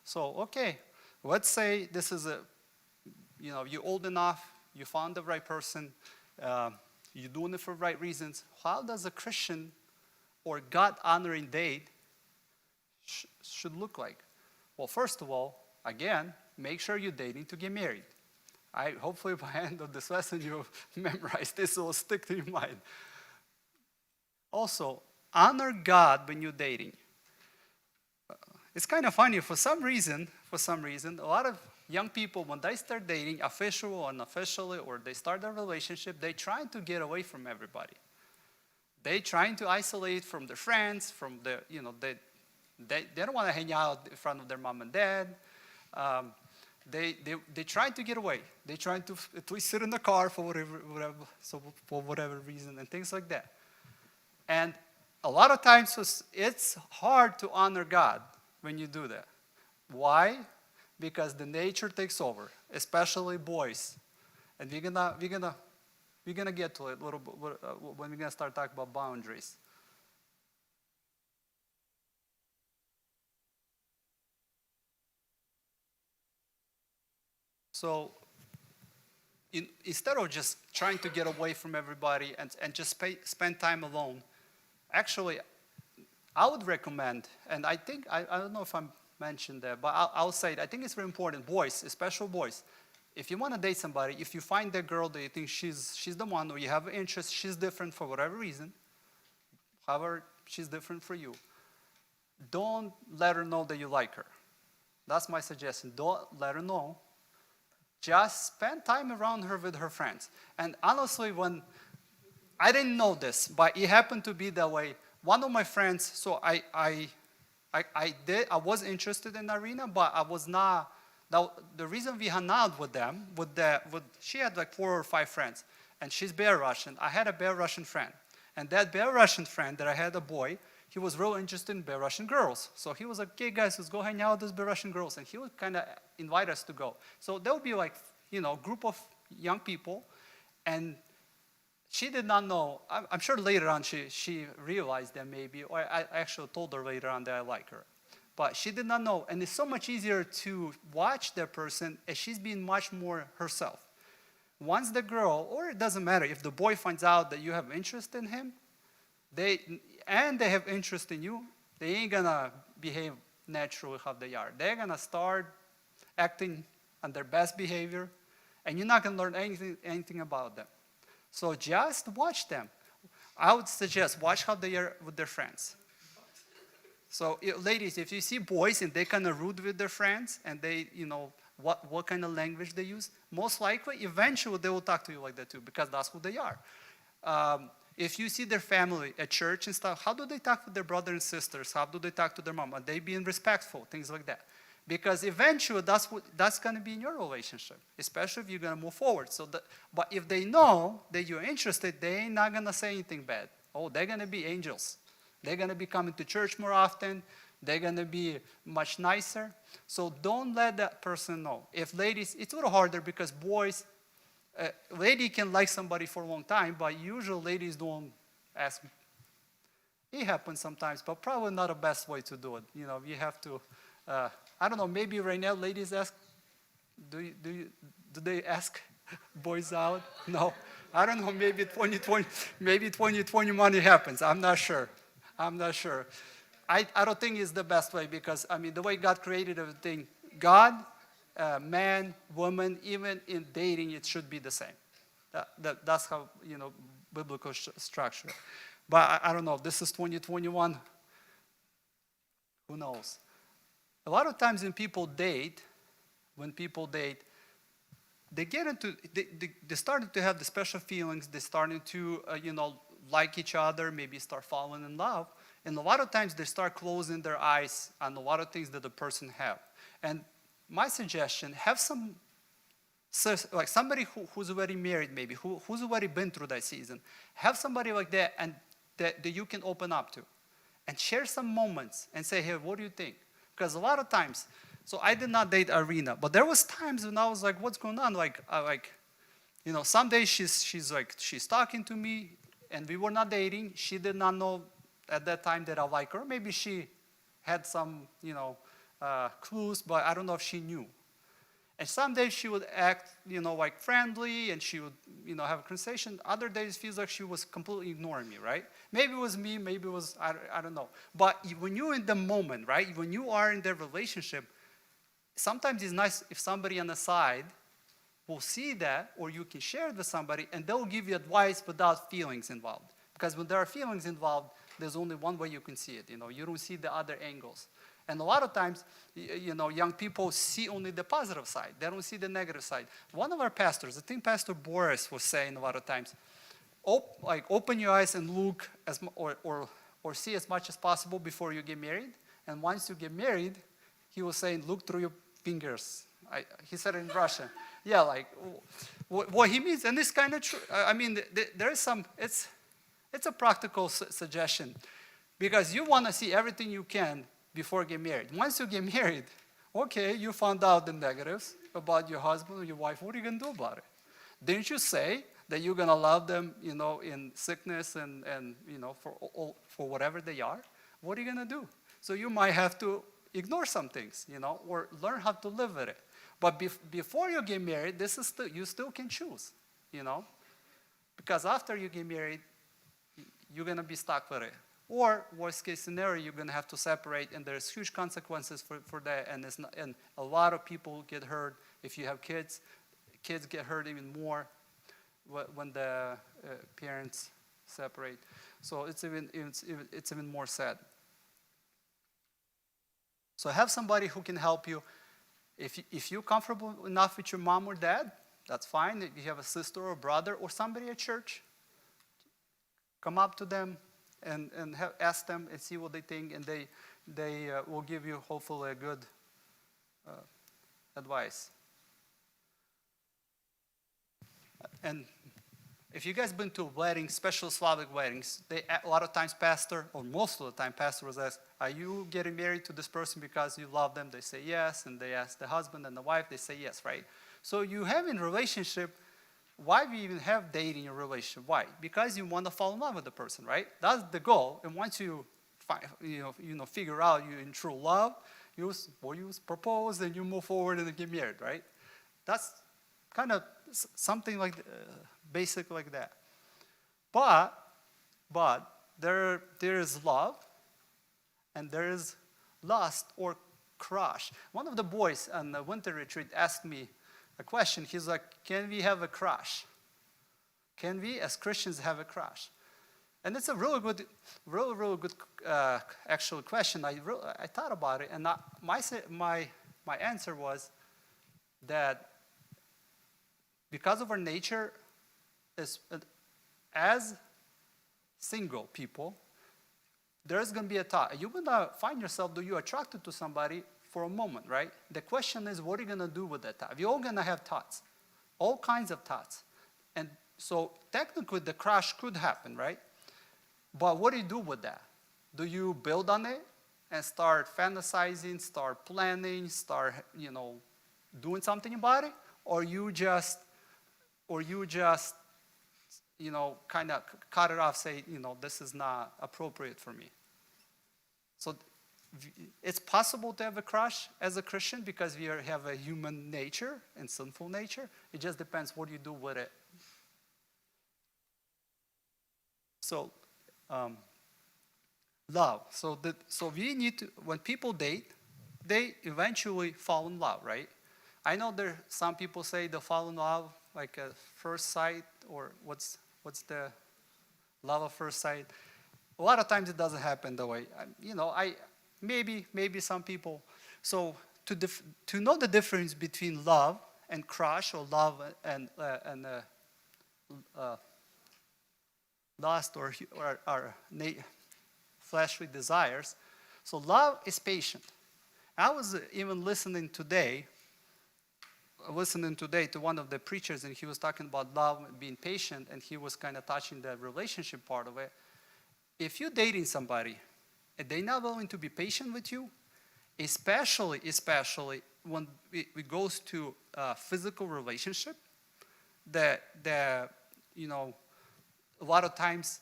So, okay, let's say this is you're old enough, you found the right person, you're doing it for the right reasons. How does a Christian or God-honoring date should look like? Well, first of all, again, make sure you're dating to get married. Hopefully by the end of this lesson you memorize this, it will stick to your mind. Also, honor God when you're dating. It's kind of funny, for some reason, a lot of young people, when they start dating, official or unofficially, or they start a relationship, they try to get away from everybody. They trying to isolate from their friends, from their, they don't want to hang out in front of their mom and dad. They try to get away. They try to at least sit in the car for whatever reason and things like that. And a lot of times it's hard to honor God when you do that. Why? Because the nature takes over, especially boys. And we're gonna get to it a little bit when we're gonna start talking about boundaries. So instead of just trying to get away from everybody and just spend time alone, actually, I would recommend, and I think, I don't know if I mentioned that, but I'll say it. I think it's very important, boys, especially boys. If you want to date somebody, if you find that girl that you think she's the one, or you have an interest, she's different for whatever reason, however she's different for you, don't let her know that you like her. That's my suggestion. Don't let her know. Just spend time around her with her friends. And honestly, when I didn't know this, but it happened to be that way. One of my friends, so I was interested in Irina, but I was not. Now, the reason we hung out with them, she had like 4 or 5 friends, and she's Belarusian. I had a Belarusian friend, and that Belarusian friend that I had, a boy, he was real interested in Belarusian girls. So he was like, "Okay, guys, let's go hang out with those Belarusian girls," and he would kind of invite us to go. So there would be like, group of young people, and she did not know. I'm sure later on she realized that maybe, or I actually told her later on that I like her. But she did not know. And it's so much easier to watch that person as she's being much more herself. Once the girl, or it doesn't matter, if the boy finds out that you have interest in him, they have interest in you, they ain't gonna behave naturally how they are. They're gonna start acting on their best behavior, and you're not gonna learn anything about them. So just watch them. I would suggest watch how they are with their friends. So ladies, if you see boys and they kind of rude with their friends and they, what kind of language they use, most likely, eventually they will talk to you like that too, because that's who they are. If you see their family at church and stuff, how do they talk with their brothers and sisters? How do they talk to their mom? Are they being respectful? Things like that. Because eventually that's going to be in your relationship, especially if you're going to move forward. But if they know that you're interested, they ain't not going to say anything bad. Oh, they're going to be angels. They're going to be coming to church more often. They're going to be much nicer. So don't let that person know. If ladies, it's a little harder because boys, lady can like somebody for a long time, but usually ladies don't ask. It happens sometimes, but probably not the best way to do it. You have to, I don't know, maybe right now ladies ask, do they ask boys out? No. I don't know, maybe 2020 it happens. I'm not sure. I don't think it's the best way because, the way God created everything, God, man, woman, even in dating, it should be the same. That's how, biblical structure. But I don't know, this is 2021. Who knows? A lot of times when people date, they get into, they started to have the special feelings, they started to, like each other, maybe start falling in love. And a lot of times they start closing their eyes on a lot of things that the person have. And my suggestion, have like somebody who's already married maybe, who's already been through that season. Have somebody like that and that you can open up to. And share some moments and say, hey, what do you think? Because a lot of times, so I did not date Arena, but there was times when I was like, what's going on? Some days she's talking to me, and we were not dating. She did not know at that time that I like her. Maybe she had some, clues, but I don't know if she knew. And some days she would act, like friendly, and she would, have a conversation. Other days it feels like she was completely ignoring me, right? Maybe it was me, maybe it was, I don't know. But when you're in the moment, right, when you are in the relationship, sometimes it's nice if somebody on the side will see that, or you can share it with somebody, and they'll give you advice without feelings involved. Because when there are feelings involved, there's only one way you can see it. You don't see the other angles. And a lot of times, young people see only the positive side. They don't see the negative side. One of our pastors, I think Pastor Boris was saying a lot of times, open your eyes and look or see as much as possible before you get married. And once you get married, he was saying, look through your fingers. He said it in Russian. Yeah, what he means, and it's kind of true. There is some, it's a practical suggestion because you want to see everything you can before you get married. Once you get married, okay, you found out the negatives about your husband or your wife. What are you going to do about it? Didn't you say that you're going to love them, in sickness and for whatever they are? What are you going to do? So you might have to ignore some things, or learn how to live with it. But before you get married, you still can choose, because after you get married, you're going to be stuck with it. Or worst case scenario, you're going to have to separate, and there's huge consequences for that. And a lot of people get hurt. If you have kids get hurt even more when the parents separate. So it's even more sad. So have somebody who can help you. If you're comfortable enough with your mom or dad, that's fine. If you have a sister or brother or somebody at church, come up to them and ask them and see what they think, and they will give you hopefully a good advice. And if you guys been to weddings, special Slavic weddings, a lot of times pastor, or most of the time pastor was asked, are you getting married to this person because you love them? They say yes, and they ask the husband and the wife, they say yes, right? So you have in relationship why we even have dating a relationship? Why? Because you want to fall in love with the person, right? That's the goal. And once you figure out you're in true love, you propose and you move forward and get married, right? That's kind of something like basic like that. But there is love, and there is lust or crush. One of the boys on the winter retreat asked me a question. He's like, can we have a crush? Can we, as Christians, have a crush? And it's a really good actual question. I thought about it, and my answer was that because of our nature, as single people, there's going to be a thought. You're going to find yourself, do you attracted to somebody for a moment, right? The question is, what are you going to do with that thought? You're all going to have thoughts, all kinds of thoughts. And so technically the crush could happen, right? But what do you do with that? Do you build on it and start fantasizing, start planning, start, doing something about it? Or you just kind of cut it off, say, this is not appropriate for me. So it's possible to have a crush as a Christian because we have a human nature and sinful nature. It just depends what you do with it. So, love. So we need to, when people date, they eventually fall in love, right? I know some people say they fall in love like at first sight, or what's the love at first sight? A lot of times it doesn't happen that way. Maybe some people. So to know the difference between love and crush, or love and lust or fleshly desires. So love is patient. I was even listening today to one of the preachers, and he was talking about love and being patient, and he was kind of touching the relationship part of it. If you're dating somebody and they're not willing to be patient with you, especially when it goes to a physical relationship, a lot of times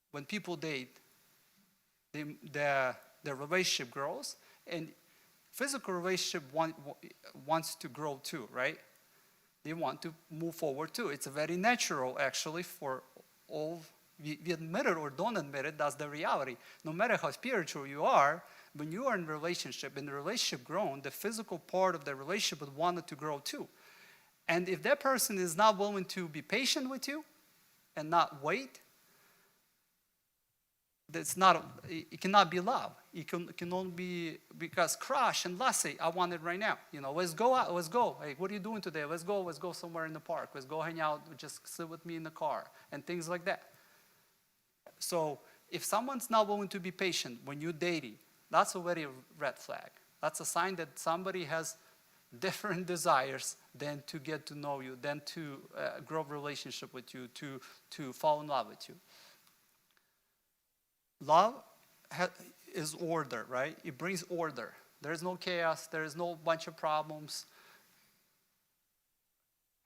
when people date, the relationship grows, and physical relationship wants to grow too, right? They want to move forward too. It's very natural, actually, for all, we admit it or don't admit it, that's the reality. No matter how spiritual you are, when you are in a relationship, and the relationship grown, the physical part of the relationship would want it to grow too. And if that person is not willing to be patient with you and not wait, it cannot be love. It can only be because crush and lust say, I want it right now. Let's go out, let's go. Hey, what are you doing today? Let's go somewhere in the park. Let's go hang out, just sit with me in the car, and things like that. So if someone's not willing to be patient when you're dating, that's already a red flag. That's a sign that somebody has different desires than to get to know you, than to grow a relationship with you, to fall in love with you. Love is order, right? It brings order. There's no chaos. There's no bunch of problems.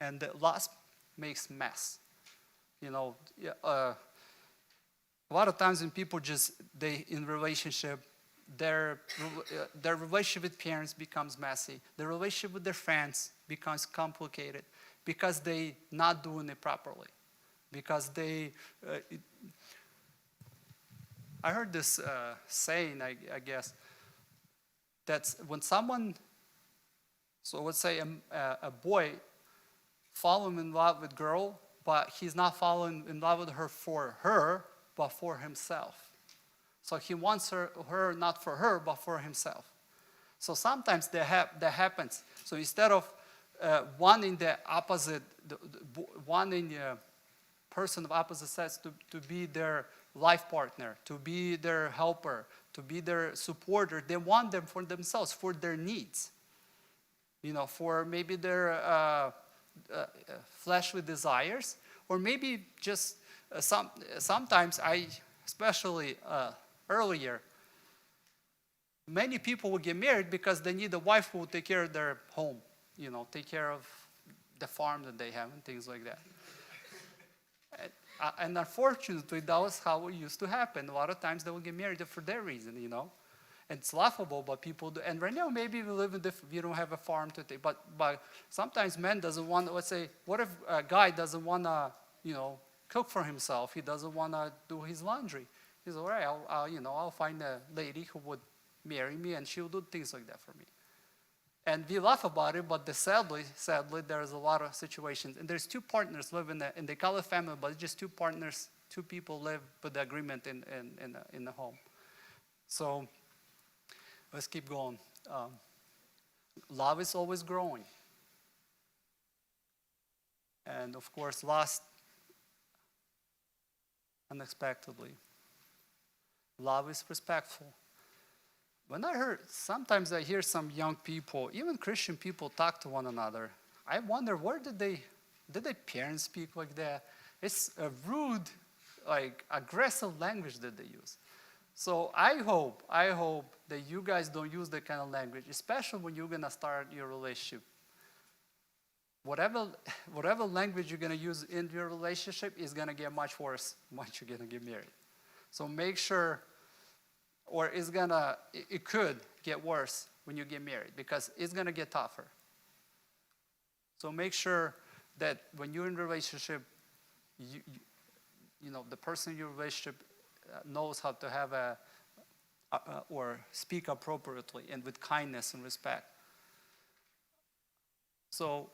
And the lust makes mess. A lot of times when people in relationship, their relationship with parents becomes messy. The relationship with their friends becomes complicated because they not doing it properly. Because I heard this saying, I guess, that when someone, so let's say a boy falling in love with a girl, but he's not falling in love with her, but for himself. So he wants her not for her, but for himself. So sometimes that happens. So instead of wanting the opposite, wanting a person of opposite sex to be their life partner, to be their helper, to be their supporter, they want them for themselves, for their needs. For maybe their fleshly desires, or maybe just sometimes especially earlier, many people will get married because they need a wife who will take care of their home, take care of the farm that they have and things like that. And unfortunately, that was how it used to happen. A lot of times they will get married for their reason, you know. And it's laughable, but people do. And right now, maybe we live in different, we don't have a farm to take. But sometimes men doesn't want, let's say, what if a guy doesn't want to, you know, cook for himself? He doesn't want to do his laundry. He's all right, I'll find a lady who would marry me and she'll do things like that for me. And we laugh about it, but sadly, there's a lot of situations. And there's two partners live in they call it family, but it's just two partners, two people live with the agreement in the home. So let's keep going. Love is always growing. And of course, lost unexpectedly. Love is respectful. Sometimes I hear some young people, even Christian people, talk to one another. I wonder, where did their parents speak like that? It's a rude, like aggressive language that they use. So I hope that you guys don't use that kind of language, especially when you're gonna start your relationship. Whatever language you're gonna use in your relationship is gonna get much worse once you're gonna get married. So make sure, or it could get worse when you get married because it's gonna get tougher. So make sure that when you're in a relationship, you know, the person in your relationship knows how to have or speak appropriately and with kindness and respect. So,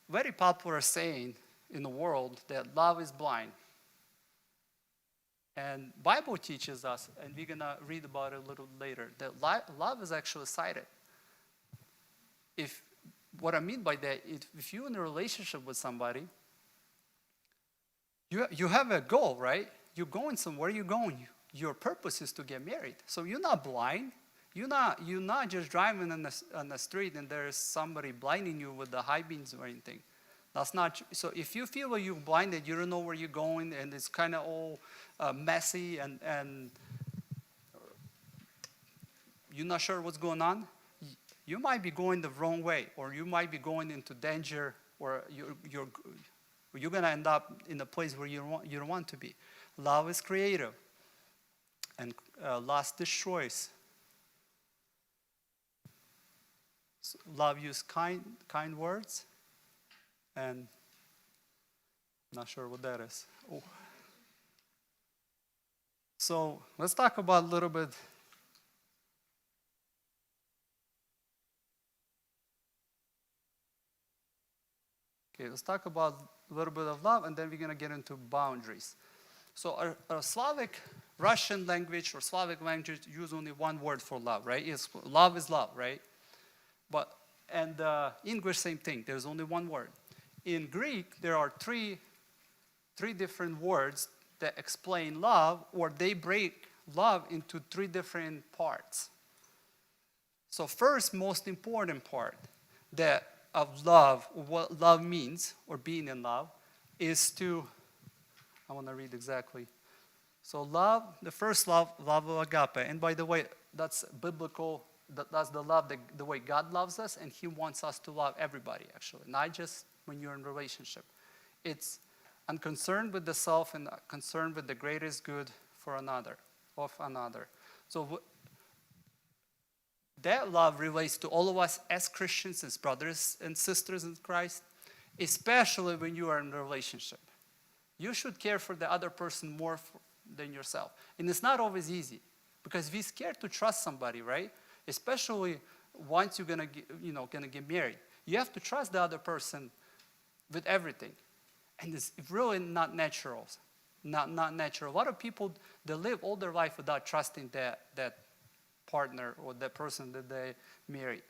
very popular saying in the world that love is blind. And Bible teaches us, and we're going to read about it a little later, that love is actually sighted. What I mean by that, if you're in a relationship with somebody, you have a goal, right? You're going somewhere, you're going. Your purpose is to get married. So you're not blind. You're not just driving on the street and there's somebody blinding you with the high beams or anything. That's not. So if you feel like you're blinded, you don't know where you're going, and it's kind of all messy, and you're not sure what's going on, you might be going the wrong way, or you might be going into danger, or you're going to end up in a place where you don't want to be. Love is creative, and lust destroys. So love uses kind words. And I'm not sure what that is. Oh. So let's talk about a little bit. Okay, let's talk about a little bit of love, and then we're going to get into boundaries. So our Slavic, Russian language or Slavic language use only one word for love, right? Love is love, right? And English, same thing. There's only one word. In Greek, there are three different words that explain love, or they break love into three different parts. So first, most important part of love, what love means, or being in love, is I want to read exactly. So love, the first love of agape. And by the way, that's biblical. That's the love, the way God loves us, and He wants us to love everybody, actually, not just when you're in a relationship. I'm concerned with the self and concerned with the greatest good of another. So that love relates to all of us as Christians, as brothers and sisters in Christ, especially when you are in a relationship. You should care for the other person more than yourself. And it's not always easy, because we're scared to trust somebody, right? Especially once you're gonna get married. You have to trust the other person with everything. And it's really not natural. Not natural. A lot of people, they live all their life without trusting that partner or that person that they married.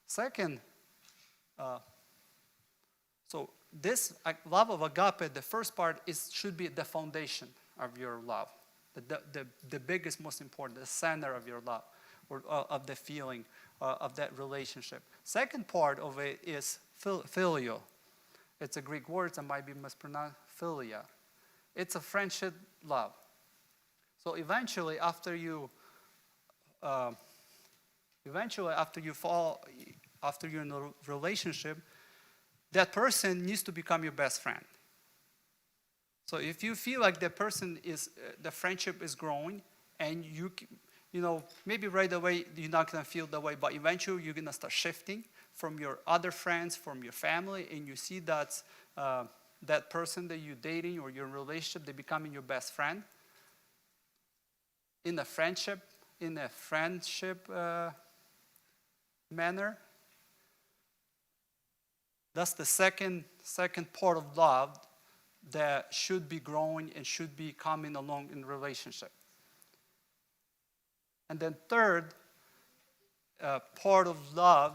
Second, so this love of agape, the first part should be the foundation of your love. The biggest, most important, the center of your love, or of the feeling of that relationship. Second part of it is phileo. It's a Greek word that might be mispronounced, philia. It's a friendship love. So eventually, after you're in a relationship, that person needs to become your best friend. So if you feel like the person is, the friendship is growing, and maybe right away you're not gonna feel that way, but eventually you're gonna start shifting from your other friends, from your family, and you see that that person that you're dating or your relationship, they're becoming your best friend. In a friendship manner, that's the second part of love that should be growing and should be coming along in relationship. And then third part of love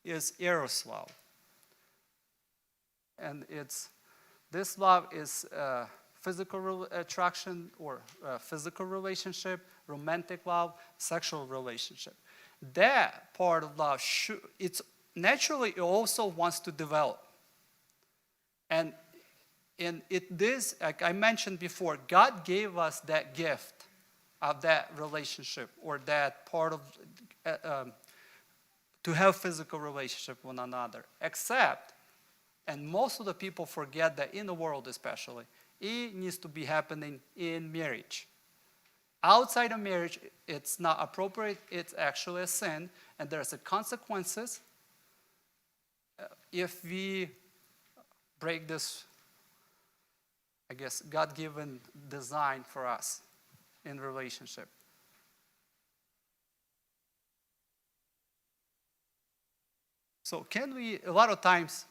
is eros love. And this love is physical attraction or physical relationship, romantic love, sexual relationship. That part of love, it also wants to develop. And this, like I mentioned before, God gave us that gift of that relationship, or that part of, to have physical relationship with one another. Except, and most of the people forget that in the world especially, it needs to be happening in marriage. Outside of marriage, it's not appropriate, it's actually a sin, and there's consequences if we break this, I guess, God-given design for us in relationship. So a lot of times,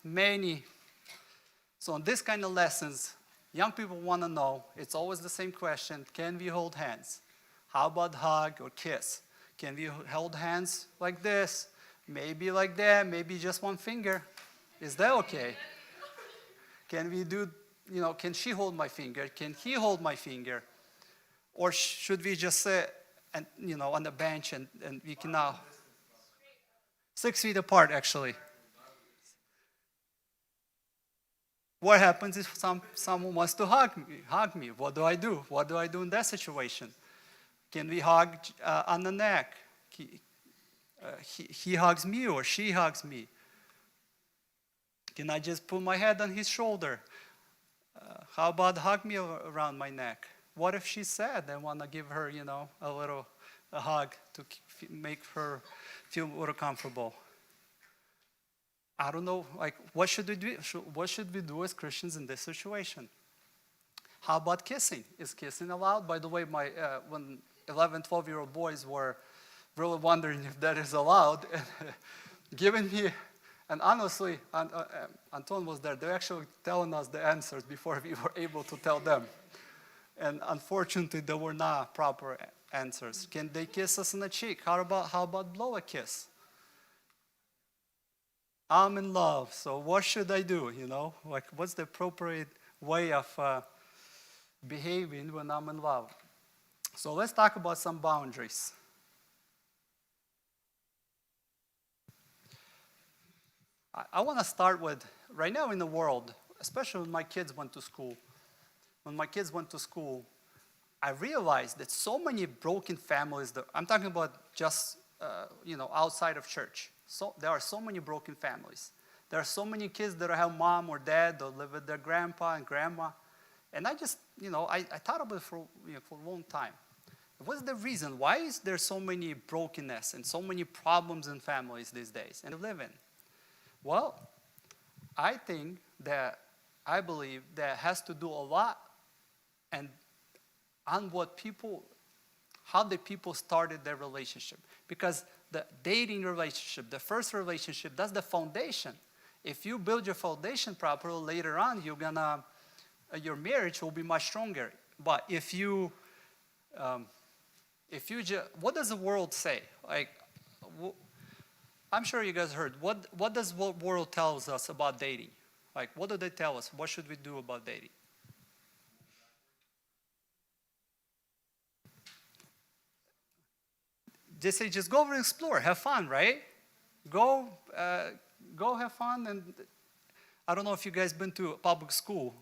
so in this kind of lessons, young people want to know, it's always the same question, can we hold hands? How about hug or kiss? Can we hold hands like this? Maybe like that, maybe just one finger. Is that okay? Can we do, can she hold my finger? Can he hold my finger? Or should we just sit and, on the bench and we can now 6 feet apart, actually. What happens if someone wants to hug me? What do I do? What do I do in that situation? Can we hug on the neck? He hugs me or she hugs me. Can I just put my head on his shoulder? How about hug me around my neck? What if she's sad? I want to give her, a hug to make her feel a little comfortable. I don't know, what should we do? What should we do as Christians in this situation? How about kissing? Is kissing allowed? By the way, when 11, 12-year-old boys were really wondering if that is allowed, giving me, and honestly, Anton was there. They're actually telling us the answers before we were able to tell them. And unfortunately, they were not proper answers. Can they kiss us on the cheek? How about blow a kiss? I'm in love, so what should I do, what's the appropriate way of behaving when I'm in love? So let's talk about some boundaries. I want to start with, right now in the world, especially when my kids went to school, I realized that so many broken families, I'm talking about just, outside of church. So there are so many broken families. There are so many kids that have mom or dad that live with their grandpa and grandma. And I just, I thought about it for a long time. What's the reason? Why is there so many brokenness and so many problems in families these days and live in? Well, I believe that has to do a lot and on how the people started their relationship. Because the dating relationship, the first relationship, that's the foundation. If you build your foundation properly, later on, your marriage will be much stronger. But what does the world say? I'm sure you guys heard. What does the world tells us about dating? What do they tell us? What should we do about dating? They say just go over and explore, have fun, right? Go have fun. And I don't know if you guys been to public school,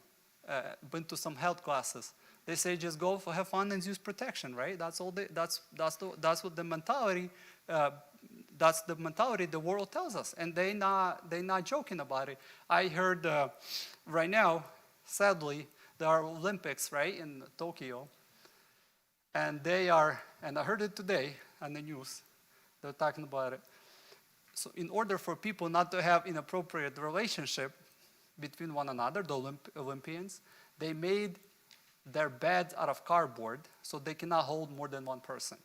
been to some health classes. They say just go have fun and use protection, right? That's what the mentality that's the mentality the world tells us, and they're not joking about it. I heard right now, sadly, there are Olympics, right, in Tokyo, and I heard it today on the news, they're talking about it. So in order for people not to have inappropriate relationship between one another, the Olympians, they made their beds out of cardboard so they cannot hold more than one person.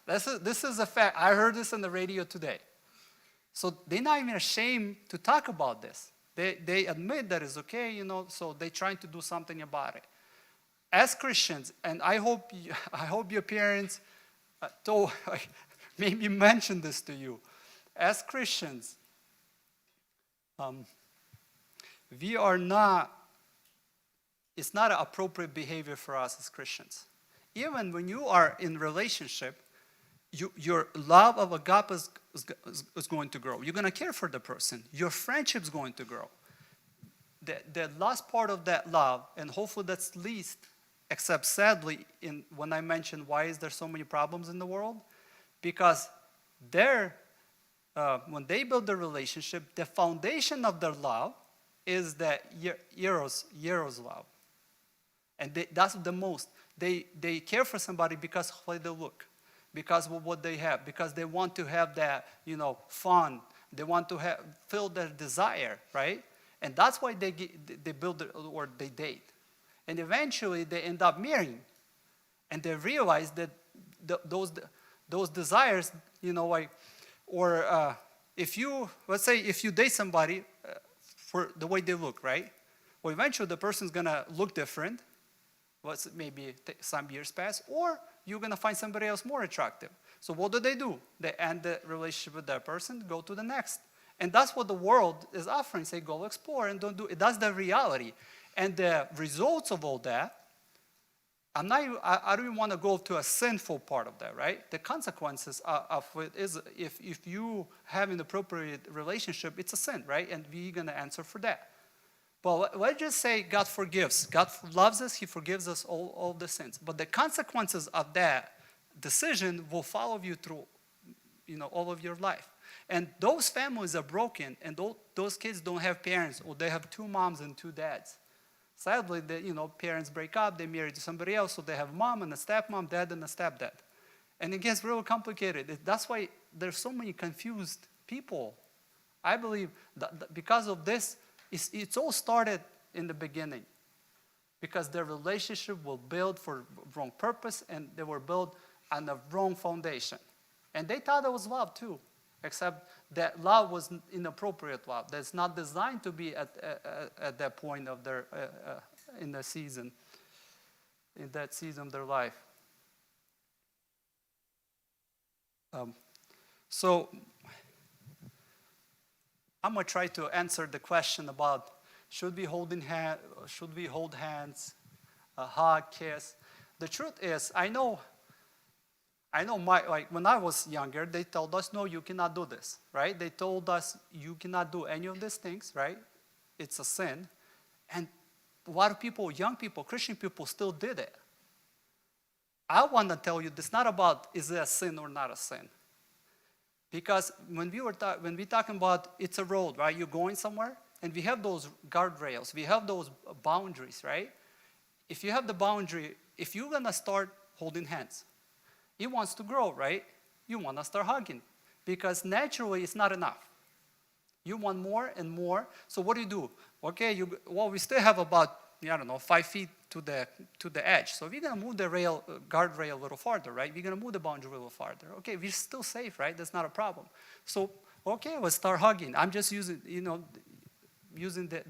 This is a fact. I heard this on the radio today. So they're not even ashamed to talk about this. They admit that it's okay, so they're trying to do something about it. As Christians, and I hope your parents maybe mentioned this to you. As Christians, it's not an appropriate behavior for us as Christians. Even when you are in relationship, your love of agape is going to grow. You're going to care for the person. Your friendship is going to grow. The last part of that love, and hopefully that's least, except sadly, when I mentioned why is there so many problems in the world, because when they build the relationship, the foundation of their love is that eros love. And that's the most. They care for somebody because of how they look, because of what they have, because they want to have that, fun. They want to fill their desire, right? And that's why they build or they date. And eventually they end up marrying. And they realize that those desires, let's say if you date somebody for the way they look, right? Well, eventually the person's gonna look different. Maybe some years pass, or you're gonna find somebody else more attractive. So what do? They end the relationship with that person, go to the next. And that's what the world is offering. Say, go explore and don't do it. That's the reality. And the results of all that, I don't even want to go to a sinful part of that, right? The consequences of it is if you have an appropriate relationship, it's a sin, right? And we're going to answer for that. But let's just say God forgives. God loves us. He forgives us all the sins. But the consequences of that decision will follow you through, all of your life. And those families are broken, and those kids don't have parents, or they have two moms and two dads. Sadly, parents break up, they marry to somebody else, so they have mom and a stepmom, dad and a stepdad. And it gets real complicated. That's why there's so many confused people. I believe that because of this, it's all started in the beginning. Because their relationship will build for wrong purpose, and they were built on the wrong foundation. And they thought it was love too, except that love was inappropriate love. That's not designed to be at that point of their in that season of their life. So I'm gonna try to answer the question about should we hold hands, hug, kiss. The truth is, I know when I was younger, they told us, no, you cannot do this, right? They told us you cannot do any of these things, right? It's a sin. And a lot of people, young people, Christian people still did it. I want to tell you, it's not about is it a sin or not a sin. Because when we talking about it's a road, right? You're going somewhere, and we have those guardrails. We have those boundaries, right? If you have the boundary, if you're going to start holding hands, it wants to grow, right? You want to start hugging because naturally it's not enough. You want more and more. So what do? Okay, we still have about 5 feet to the edge. So we're gonna move the guardrail a little farther, right? We're gonna move the boundary a little farther. Okay, we're still safe, right? That's not a problem. So okay, let's start hugging. I'm just using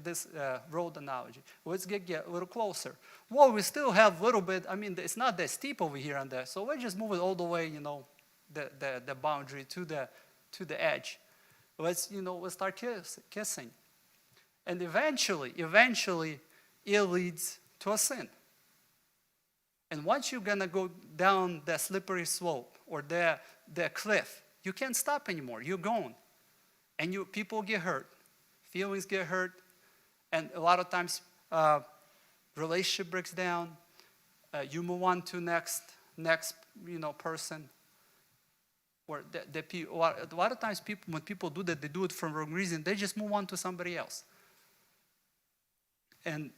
this road analogy. Let's get a little closer. Well, we still have a little bit. It's not that steep over here and there. So let's just move it all the way, the boundary to the edge. Let's start kissing, and eventually, it leads to a sin. And once you're gonna go down that slippery slope or the cliff, you can't stop anymore. You're going, and people get hurt. Feelings get hurt, and a lot of times relationship breaks down. You move on to next person, Or a lot of times when people do that, they do it for wrong reason. They just move on to somebody else. And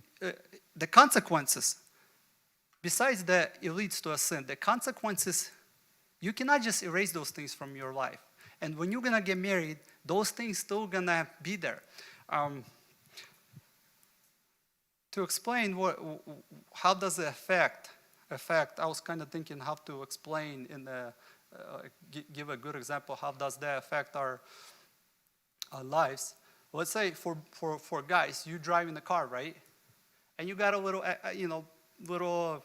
the consequences, besides that it leads to a sin, the consequences, you cannot just erase those things from your life. And when you're going to get married, those things still going to be there. To explain how does it affect, I was kind of thinking how to explain give a good example, how does that affect our lives. Let's say for guys, you drive in the car, right? And you got a little, little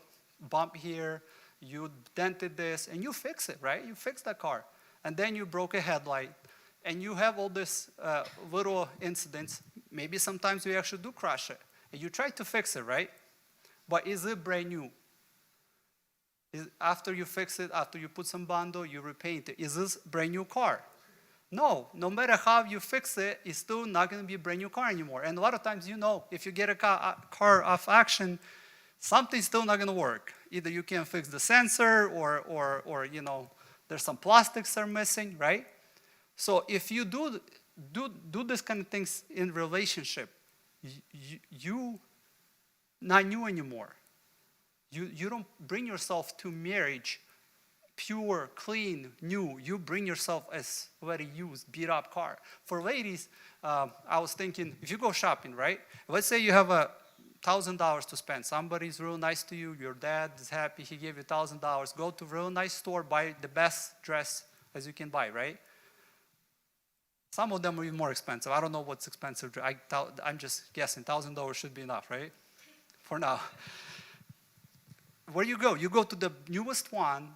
bump here, you dented this, and you fix it, right? You fix that car. And then you broke a headlight, and you have all this little incidents. Maybe sometimes you actually do crash it. And you try to fix it, right? But is it brand new? After you fix it, after you put some bundle, you repaint it. Is this brand new car? No matter how you fix it, it's still not going to be a brand new car anymore. And a lot of times, if you get a car off auction, something's still not going to work. Either you can't fix the sensor or there's some plastics are missing, right? So if you do this kind of things in relationship, you not new anymore. You don't bring yourself to marriage pure, clean, new. You bring yourself as already used, beat up car. For ladies, I was thinking, if you go shopping, right? Let's say you have $1,000 to spend. Somebody's real nice to you. Your dad is happy. He gave you $1,000. Go to a real nice store, buy the best dress as you can buy, right? Some of them will be more expensive. I don't know what's expensive. I'm just guessing. $1,000 should be enough, right? For now. Where you go? You go to the newest one,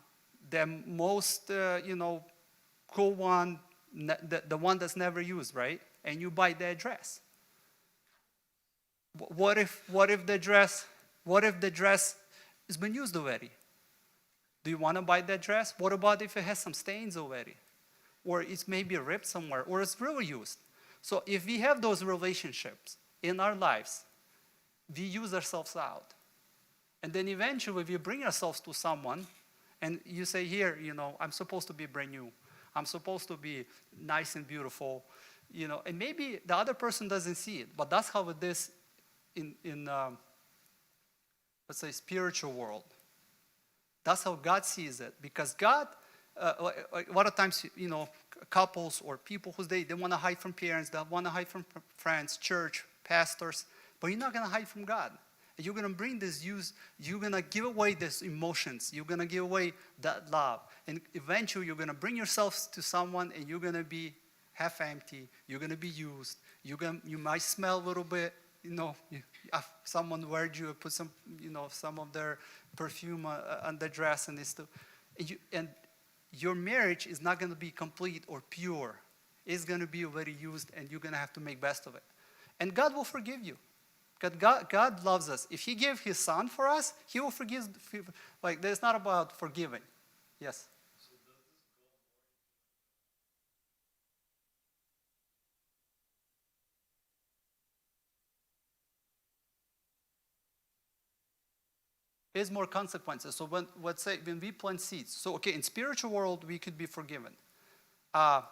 the most, cool one, the one that's never used, right? And you buy that dress. What if the dress has been used already? Do you want to buy that dress? What about if it has some stains already? Or it's maybe ripped somewhere, or it's really used. So if we have those relationships in our lives, we use ourselves out. And then eventually we bring ourselves to someone, and you say, here, I'm supposed to be brand new. I'm supposed to be nice and beautiful. And maybe the other person doesn't see it, but that's how it is in let's say, spiritual world. That's how God sees it. Because God, a lot of times, couples or people they want to hide from parents, they want to hide from friends, church, pastors, but you're not going to hide from God. You're going to bring this you're going to give away these emotions. You're going to give away that love. And eventually you're going to bring yourself to someone and you're going to be half empty. You're going to be used. You might smell a little bit, someone wears you, put some, some of their perfume on the dress and this. And your marriage is not going to be complete or pure. It's going to be already used and you're going to have to make best of it. And God will forgive you. God loves us. If he gave his son for us, he will forgive. It's not about forgiving. Yes? There's more consequences. So when we plant seeds, so in spiritual world, we could be forgiven. For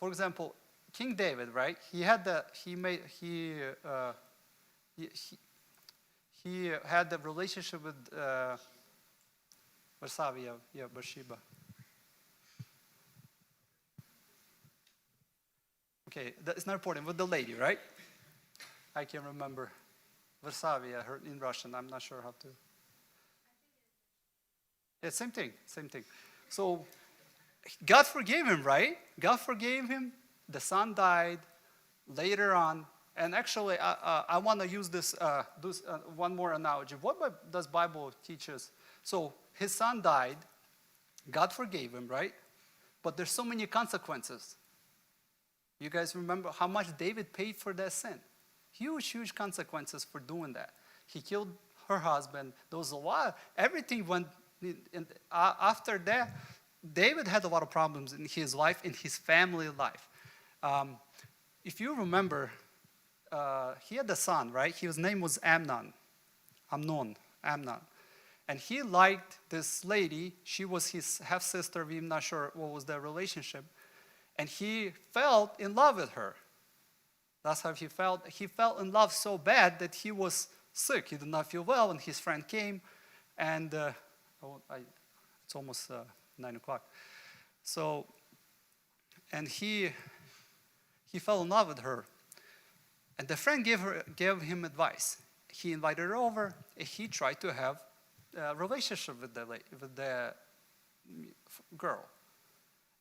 example, King David, right? He had the relationship with Bathsheba. Okay, that's not important. With the lady, right? I can't remember. Varsavia, in Russian. I'm not sure how to. Yeah, same thing. So God forgave him, right? God forgave him. The son died later on. And actually, I want to use this one more analogy. What does Bible teach us? So his son died. God forgave him, right? But there's so many consequences. You guys remember how much David paid for that sin? Huge consequences for doing that. He killed her husband. There was a lot. Everything went. After that, David had a lot of problems in his life, in his family life. If you remember, he had a son, right? His name was Amnon. And And he liked this lady. She was his half-sister. We're not sure what was their relationship. And he fell in love with her. That's how he felt. He fell in love so bad that he was sick. He did not feel well, and his friend came, and it's almost 9 o'clock. So, and he fell in love with her. And the friend gave him advice. He invited her over, and he tried to have a relationship with the girl.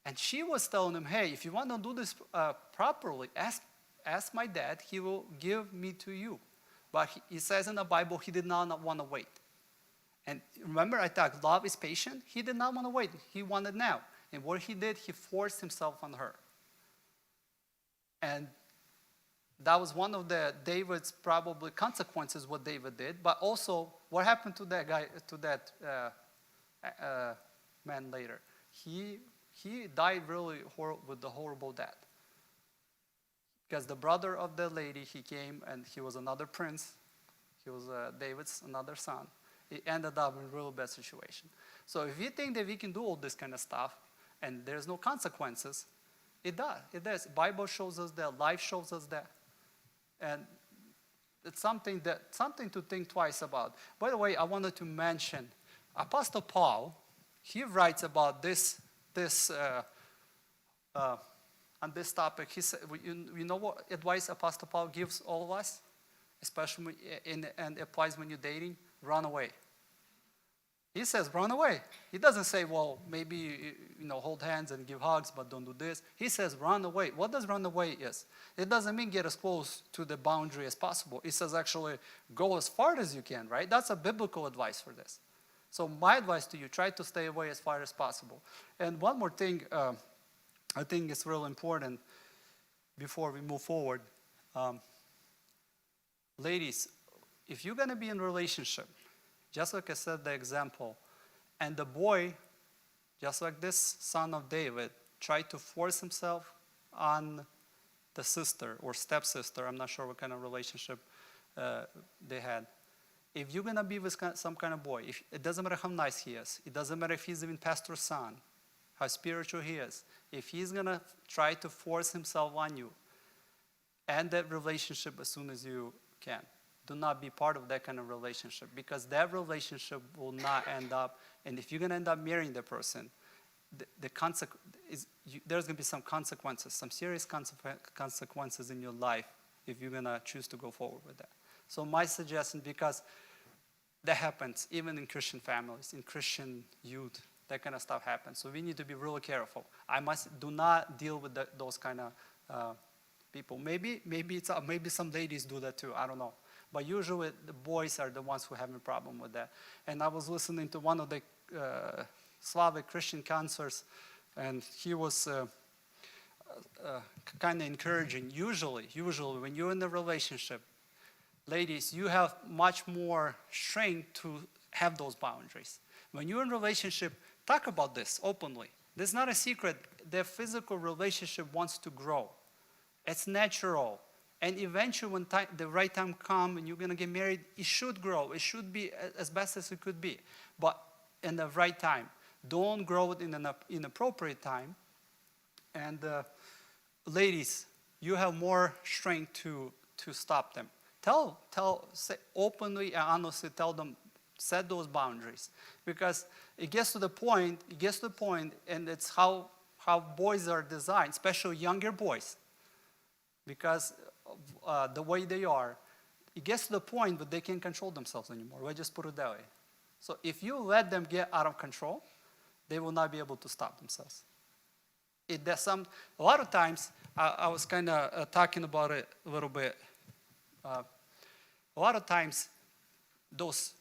And she was telling him, hey, if you want to do this properly, ask my dad, he will give me to you. But he says in the Bible, he did not want to wait. And remember, I thought love is patient. He did not want to wait. He wanted now. And what he did, he forced himself on her. And that was one of David's probably consequences, what David did. But also, what happened to that guy, to that man later? He died really with the horrible death. Because the brother of the lady, he came and he was another prince. He was David's another son. He ended up in a real bad situation. So if we think that we can do all this kind of stuff and there's no consequences, it does. It does. Bible shows us that. Life shows us that. And it's something to think twice about. By the way, I wanted to mention Apostle Paul. He writes about this on this topic. He said, you know what advice Apostle Paul gives all of us, especially and applies when you're dating? Run away. He says, run away. He doesn't say, well, maybe hold hands and give hugs, but don't do this. He says, run away. What does run away is? It doesn't mean get as close to the boundary as possible. It says actually go as far as you can, right? That's a biblical advice for this. So my advice to you, try to stay away as far as possible. And one more thing, I think it's real important before we move forward. Ladies, if you're going to be in a relationship, just like I said, the example, and the boy, just like this son of David, tried to force himself on the sister or stepsister, I'm not sure what kind of relationship they had. If you're going to be with some kind of boy, it doesn't matter how nice he is, it doesn't matter if he's even pastor's son, how spiritual he is, if he's going to try to force himself on you, end that relationship as soon as you can. Do not be part of that kind of relationship, because that relationship will not end up, and if you're going to end up marrying the person, there's going to be some consequences, some serious consequences in your life if you're going to choose to go forward with that. So my suggestion, because that happens even in Christian families, in Christian youth, that kind of stuff happens. So we need to be really careful. Do not deal with those kind of people. Maybe some ladies do that too. I don't know. But usually the boys are the ones who have a problem with that. And I was listening to one of the Slavic Christian counselors, and he was kind of encouraging. Usually when you're in a relationship, ladies, you have much more strength to have those boundaries. When you're in a relationship, talk about this openly. This is not a secret. The physical relationship wants to grow. It's natural. And eventually, when the right time comes and you're going to get married, it should grow. It should be as best as it could be. But in the right time. Don't grow it in an inappropriate time. And ladies, you have more strength to stop them. Say openly and honestly, tell them, set those boundaries. Because it gets to the point, and it's how boys are designed, especially younger boys. Because the way they are, it gets to the point that they can't control themselves anymore. Let's just put it that way. So if you let them get out of control, they will not be able to stop themselves. A lot of times, I was kind of talking about it a little bit. A lot of times, those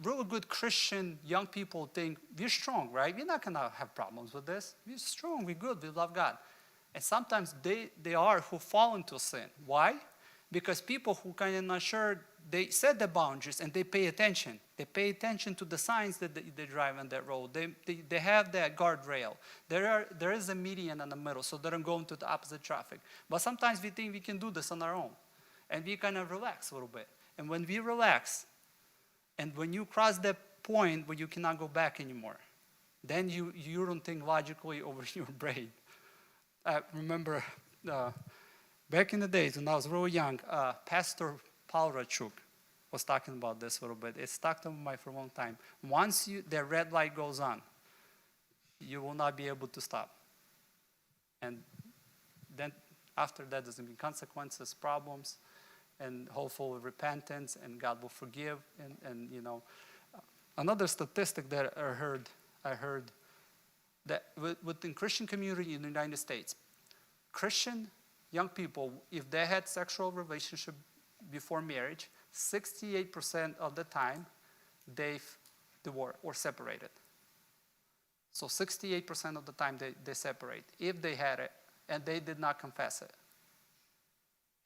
really good Christian young people think, we're strong, right? We're not going to have problems with this. We're strong, we're good, we love God. And sometimes they are who fall into sin. Why? Because people who kind of not sure, they set the boundaries and they pay attention. They pay attention to the signs that they drive on that road. They have that guardrail. There is a median in the middle, so they don't go into the opposite traffic. But sometimes we think we can do this on our own. And we kind of relax a little bit. And when we relax, and when you cross that point where you cannot go back anymore. Then you don't think logically over your brain. I remember back in the days when I was really young, Pastor Paul Rachuk was talking about this a little bit. It's stuck to my mind for a long time. Once the red light goes on, you will not be able to stop. And then after that, there's going to be consequences, problems, and hopefully repentance, and God will forgive. And you know, another statistic that I heard that within Christian community in the United States, Christian young people, if they had sexual relationship before marriage, 68% of the time they've divorced or separated. So 68% of the time they separate if they had it and they did not confess it.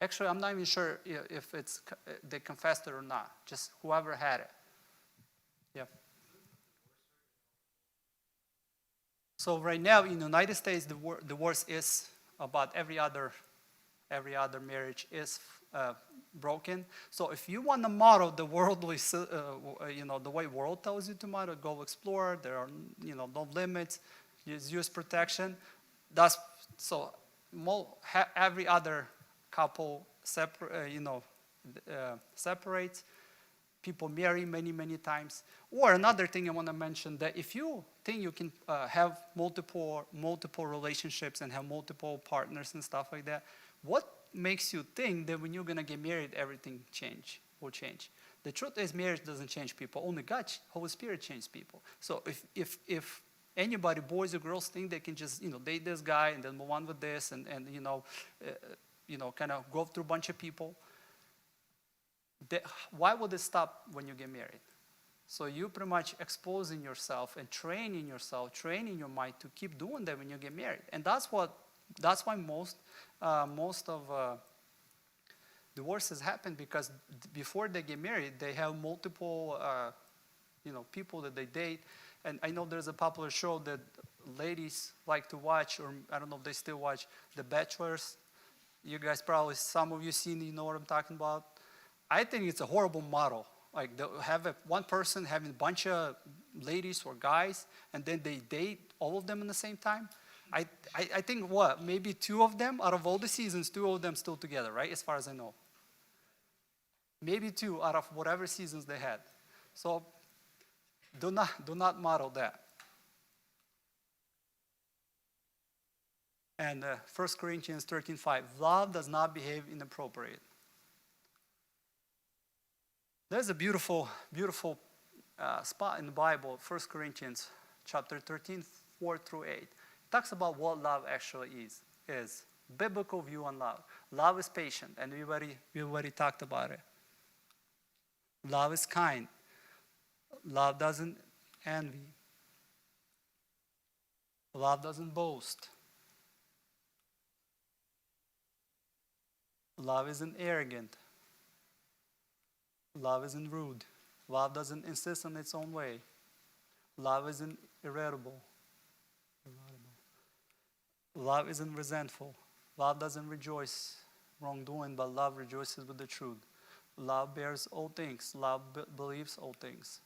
Actually, I'm not even sure if they confessed it or not. Just whoever had it. Yeah. So right now in the United States, the divorce is about every other marriage is broken. So if you want to model the worldly, the way world tells you to model, go explore. There are no limits. Use protection. That's so. Every other couple separates. People marry many times. Or another thing I want to mention, that if you think you can have multiple relationships and have multiple partners and stuff like that, what makes you think that when you're going to get married, everything will change? The truth is, marriage doesn't change people. Only God, Holy Spirit, changes people. So if anybody, boys or girls, think they can just date this guy and then move on with this and kind of go through a bunch of people, why would it stop when you get married? So you pretty much exposing yourself and training your mind to keep doing that when you get married. And that's why most of divorces happen, because before they get married, they have multiple people that they date. And I know there's a popular show that ladies like to watch, or I don't know if they still watch, The Bachelors. You guys probably, some of you seen, you know what I'm talking about. I think it's a horrible model. Like, they'll have one person having a bunch of ladies or guys, and then they date all of them in the same time. I think maybe two of them, out of all the seasons, two of them still together, right? As far as I know. Maybe two out of whatever seasons they had. So do not model that. And 1 Corinthians 13:5, love does not behave inappropriate. There's a beautiful spot in the Bible, 1 Corinthians chapter 13, 4 through 8. It talks about what love actually is. Biblical view on love. Love is patient, and we already talked about it. Love is kind. Love doesn't envy. Love doesn't boast. Love isn't arrogant. Love isn't rude. Love doesn't insist on its own way. Love isn't irritable. Love isn't resentful. Love doesn't rejoice wrongdoing, but love rejoices with the truth. Love bears all things. Love believes all things.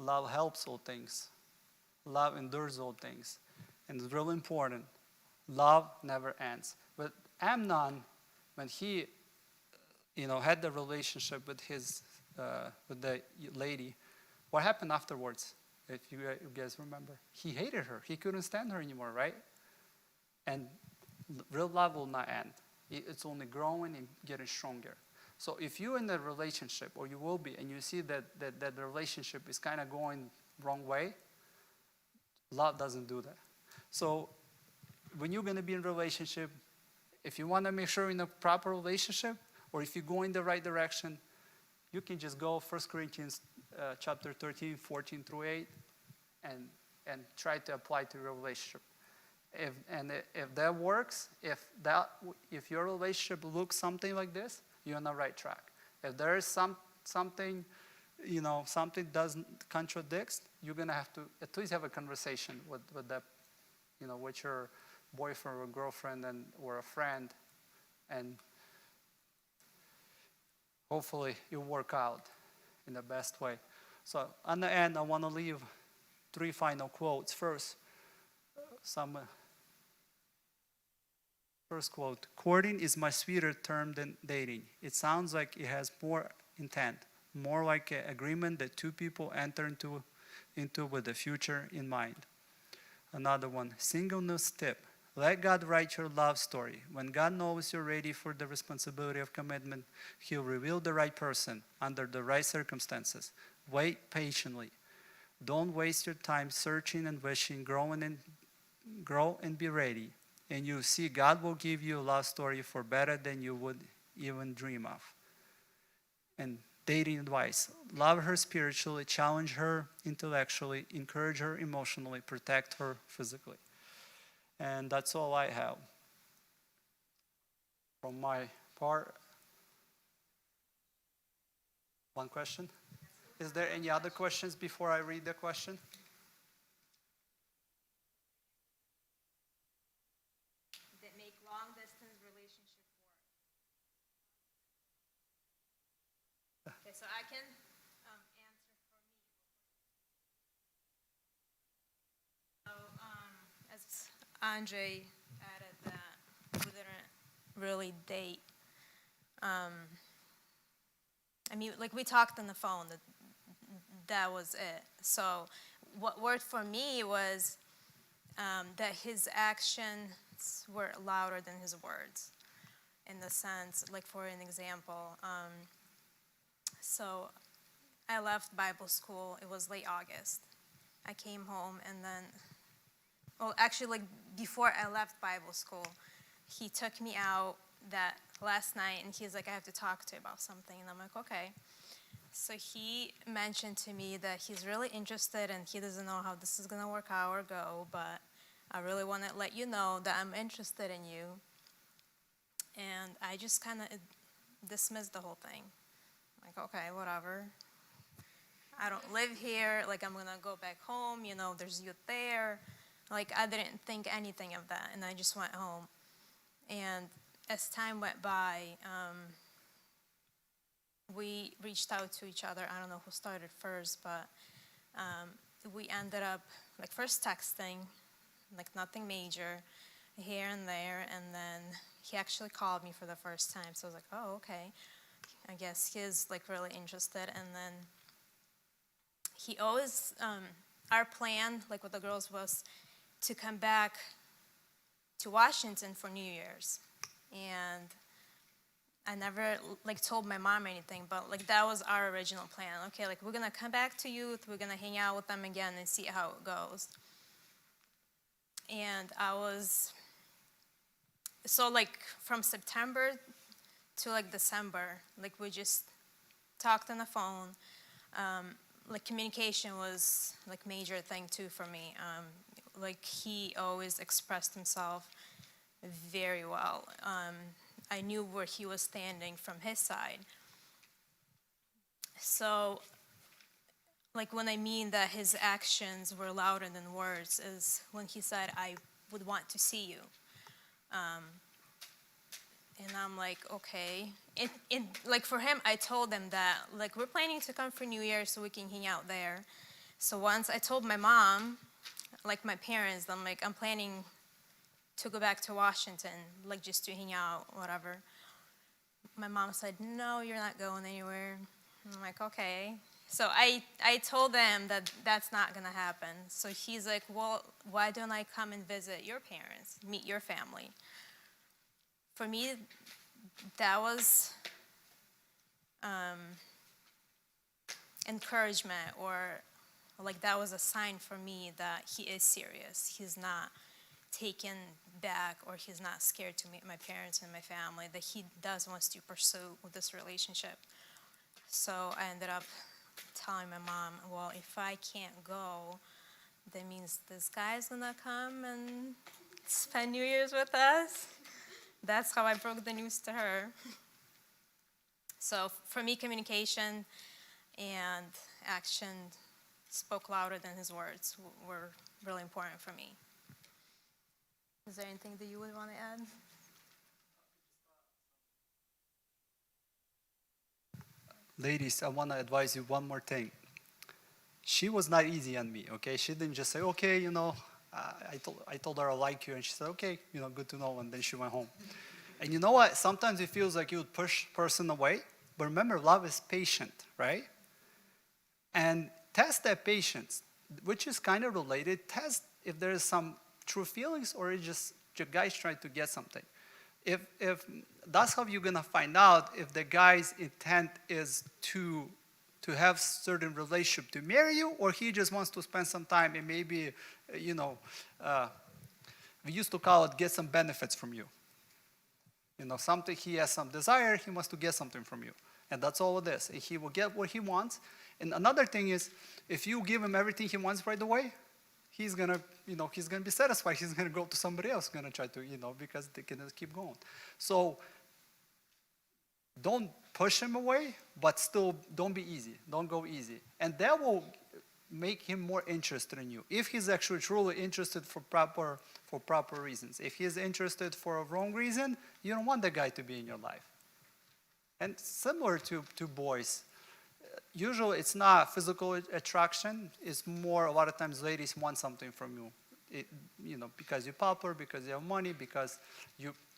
Love helps all things. Love endures all things. And it's really important. Love never ends. But Amnon, when he had the relationship with with the lady, what happened afterwards? If you guys remember, he hated her. He couldn't stand her anymore, right? And real love will not end. It's only growing and getting stronger. So if you're in a relationship, or you will be, and you see that the relationship is kind of going wrong way, love doesn't do that. So when you're going to be in a relationship, if you want to make sure you're in a proper relationship, or if you go in the right direction, you can just go 1 Corinthians chapter 13, 14 through 8, and try to apply to your relationship. If that works, if your relationship looks something like this, you're on the right track. If there is something doesn't contradicts, you're gonna have to at least have a conversation with that, with your boyfriend or girlfriend or a friend, and hopefully it'll work out in the best way. So on the end, I want to leave 3 final quotes. First quote, courting is much sweeter term than dating. It sounds like it has more intent, more like an agreement that 2 people enter into with the future in mind. Another one, singleness tip. Let God write your love story. When God knows you're ready for the responsibility of commitment, He'll reveal the right person under the right circumstances. Wait patiently. Don't waste your time searching and wishing, grow and be ready. And you'll see God will give you a love story for better than you would even dream of. And dating advice. Love her spiritually, challenge her intellectually, encourage her emotionally, protect her physically. And that's all I have from my part. One question? Is there any other questions before I read the question? That make long distance relationship work. Okay, so I can answer for me. So, as Andre added that we didn't really date. I mean, like we talked on the phone, that was it. So what worked for me was that his actions were louder than his words, in the sense, like for an example, so I left Bible school, it was late August. I came home and then, well, actually, like before I left Bible school, he took me out that last night and he's like, I have to talk to you about something. And I'm like, okay. So he mentioned to me that he's really interested and he doesn't know how this is going to work out or go, but I really want to let you know that I'm interested in you. And I just kind of dismissed the whole thing. Like, okay, whatever. I don't live here. Like, I'm going to go back home. You know, there's youth there. Like, I didn't think anything of that. And I just went home. And as time went by, we reached out to each other. I don't know who started first, but we ended up, like, first texting, like nothing major, here and there. And then he actually called me for the first time. So I was like, oh, okay. I guess he's, like, really interested. And then he always, our plan, like with the girls, was to come back to Washington for New Year's. And I never, like, told my mom anything, but, like, that was our original plan. Okay, like, we're going to come back to youth, we're going to hang out with them again and see how it goes. And I was, so, like, from September to, like, December, like, we just talked on the phone. Like, communication was, like, major thing, too, for me. Like, he always expressed himself very well. I knew where he was standing from his side. So, like, when I mean that his actions were louder than words is when he said, I would want to see you. And I'm like, okay. Like, for him, I told him that, like, we're planning to come for New Year so we can hang out there. So once I told my mom, like, my parents, I'm like, I'm planning to go back to Washington, like, just to hang out, whatever. My mom said, no, you're not going anywhere. I'm like, okay. So I told them that that's not going to happen. So he's like, well, why don't I come and visit your parents, meet your family? For me, that was encouragement, or, like, that was a sign for me that he is serious. He's not taken back, or he's not scared to meet my parents and my family, that he does want to pursue with this relationship. So I ended up telling my mom, well, if I can't go, that means this guy's gonna come and spend New Year's with us. That's how I broke the news to her. So for me, communication and action spoke louder than his words, were really important for me. Is there anything that you would want to add? Ladies, I want to advise you one more thing. she was not easy on me, okay? She didn't just say, okay, I told her I like you, and she said, okay, good to know, and then she went home. And you know what? Sometimes it feels like you would push person away, but remember, love is patient, right? And test that patience, which is kind of related. Test if there is some true feelings or it's just your guy's trying to get something. If that's how you're gonna find out if the guy's intent is to have certain relationship to marry you, or he just wants to spend some time and maybe, we used to call it get some benefits from you. Something he has some desire, he wants to get something from you. And that's all it is. He will get what he wants. And another thing is, if you give him everything he wants right away, he's gonna be satisfied. He's gonna go to somebody else, gonna try to, because they can just keep going. So don't push him away, but still don't be easy. Don't go easy. And that will make him more interested in you. If he's actually truly interested for proper reasons. If he's interested for a wrong reason, you don't want that guy to be in your life. And similar to boys, usually it's not physical attraction. It's more, a lot of times ladies want something from you. Because you're popular, because you have money, because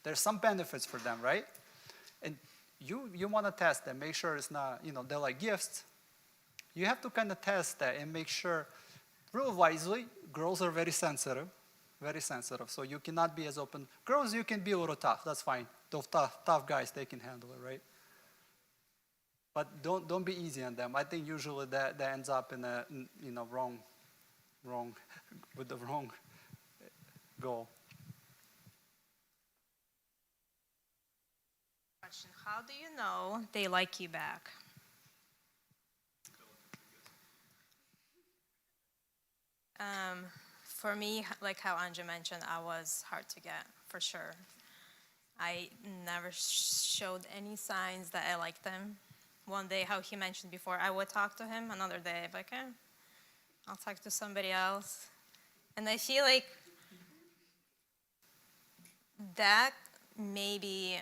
there's some benefits for them, right? And you want to test them, make sure it's not, they're like gifts. You have to kind of test that and make sure, real wisely, girls are very sensitive. So you cannot be as open. Girls, you can be a little tough, that's fine. Those tough guys, they can handle it, right? But don't be easy on them. I think usually that ends up in a wrong with the wrong goal. Question: how do you know they like you back? For me, like how Anja mentioned, I was hard to get, for sure. I never showed any signs that I liked him. One day, how he mentioned before, I would talk to him. Another day, I'd be like, I'll talk to somebody else. And I feel like that maybe,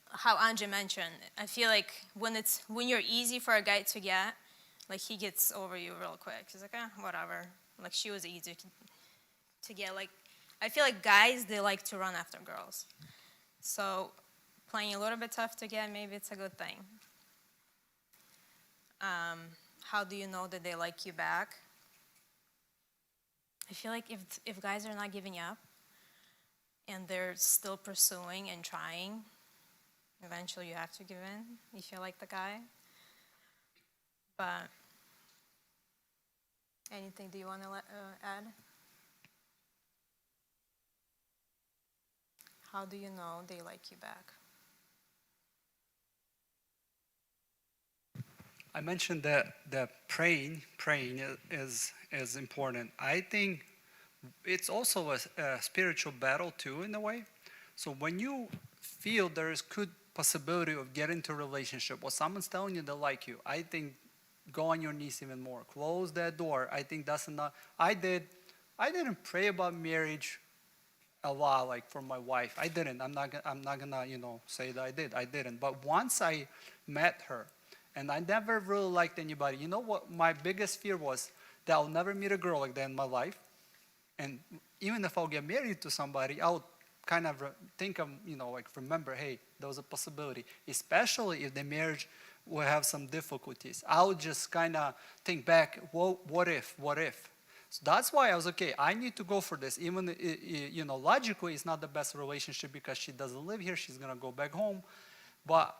how Anja mentioned, I feel like when you're easy for a guy to get, like he gets over you real quick. He's like, whatever. Like she was easy to get. Like I feel like guys, they like to run after girls. So playing a little bit tough to get, maybe it's a good thing. How do you know that they like you back? I feel like if guys are not giving up and they're still pursuing and trying, eventually you have to give in if you like the guy. But anything do you want to add? How do you know they like you back? I mentioned that praying is important. I think it's also a spiritual battle too, in a way. So when you feel there is good possibility of getting into a relationship or someone's telling you they like you, I think go on your knees even more. Close that door. I think that's enough. I didn't pray about marriage a lot, like for my wife. I didn't. I'm not gonna say that I did. I didn't. But once I met her, and I never really liked anybody. You know what my biggest fear was? That I'll never meet a girl like that in my life. And even if I'll get married to somebody, I'll kind of think of, remember, hey, there was a possibility. Especially if the marriage will have some difficulties. I'll just kind of think back, well, what if? So that's why I was okay. I need to go for this. Even, logically, it's not the best relationship because she doesn't live here. She's going to go back home. But,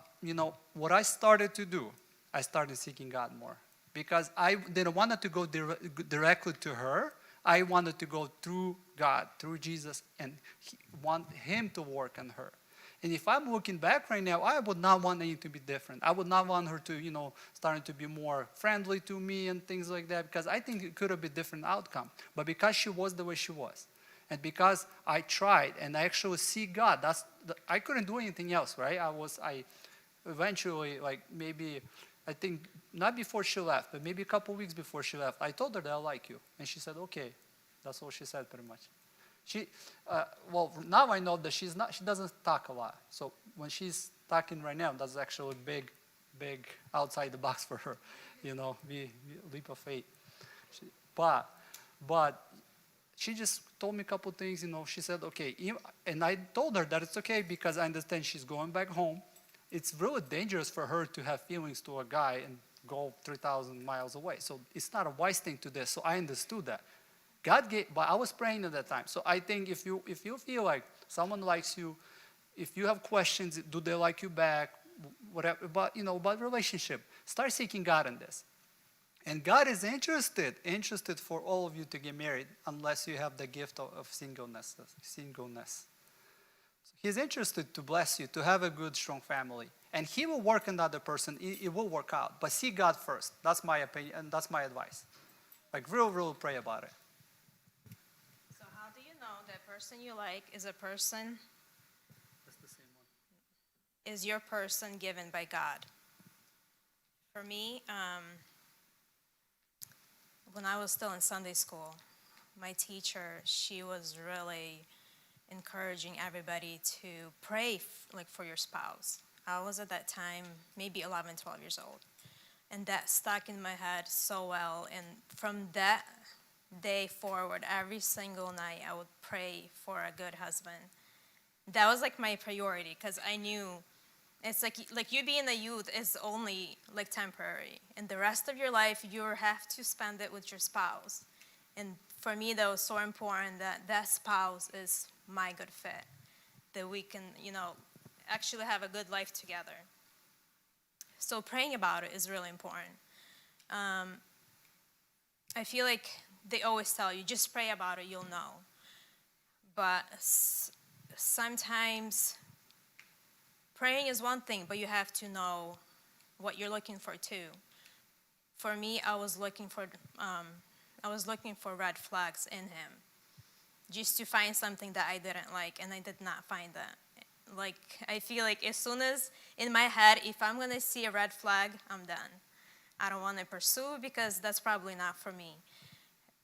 what I started to do, I started seeking God more. Because I didn't want to go directly to her. I wanted to go through God, through Jesus, and want Him to work on her. And if I'm looking back right now, I would not want anything to be different. I would not want her to, starting to be more friendly to me and things like that, because I think it could have been a different outcome. But because she was the way she was, and because I tried and I actually see God, I couldn't do anything else, right? I eventually, maybe, I think, not before she left, but maybe a couple weeks before she left, I told her that I like you. And she said, okay. That's all she said pretty much. Now I know that she doesn't talk a lot. So when she's talking right now, that's actually a big outside the box for her, we leap of faith. But she just told me a couple things, she said, okay, and I told her that it's okay because I understand she's going back home. It's really dangerous for her to have feelings to a guy and go 3,000 miles away. So it's not a wise thing to this. So I understood that. God gave, but I was praying at that time. So I think if you feel like someone likes you, if you have questions, do they like you back, whatever, but about relationship, start seeking God in this. And God is interested for all of you to get married, unless you have the gift of singleness. So He's interested to bless you, to have a good, strong family. And He will work on the other person. It will work out. But see God first. That's my opinion, and that's my advice. Like, real pray about it. So how do you know that person you like is a person, That's the same one. is your person given by God? For me, when I was still in Sunday school, my teacher, she was really encouraging everybody to pray for your spouse. I was at that time maybe 11, 12 years old. And that stuck in my head so well. And from that day forward, every single night, I would pray for a good husband. That was like my priority, because I knew it's like you being a youth is only like temporary. And the rest of your life, you have to spend it with your spouse. And for me, that was so important that spouse is my good fit, that we can, actually have a good life together. So praying about it is really important. I feel like they always tell you, just pray about it, you'll know. But sometimes praying is one thing, but you have to know what you're looking for too. For me, I was looking for red flags in him, just to find something that I didn't like, and I did not find that. Like, I feel like as soon as in my head, if I'm gonna see a red flag, I'm done. I don't want to pursue because that's probably not for me.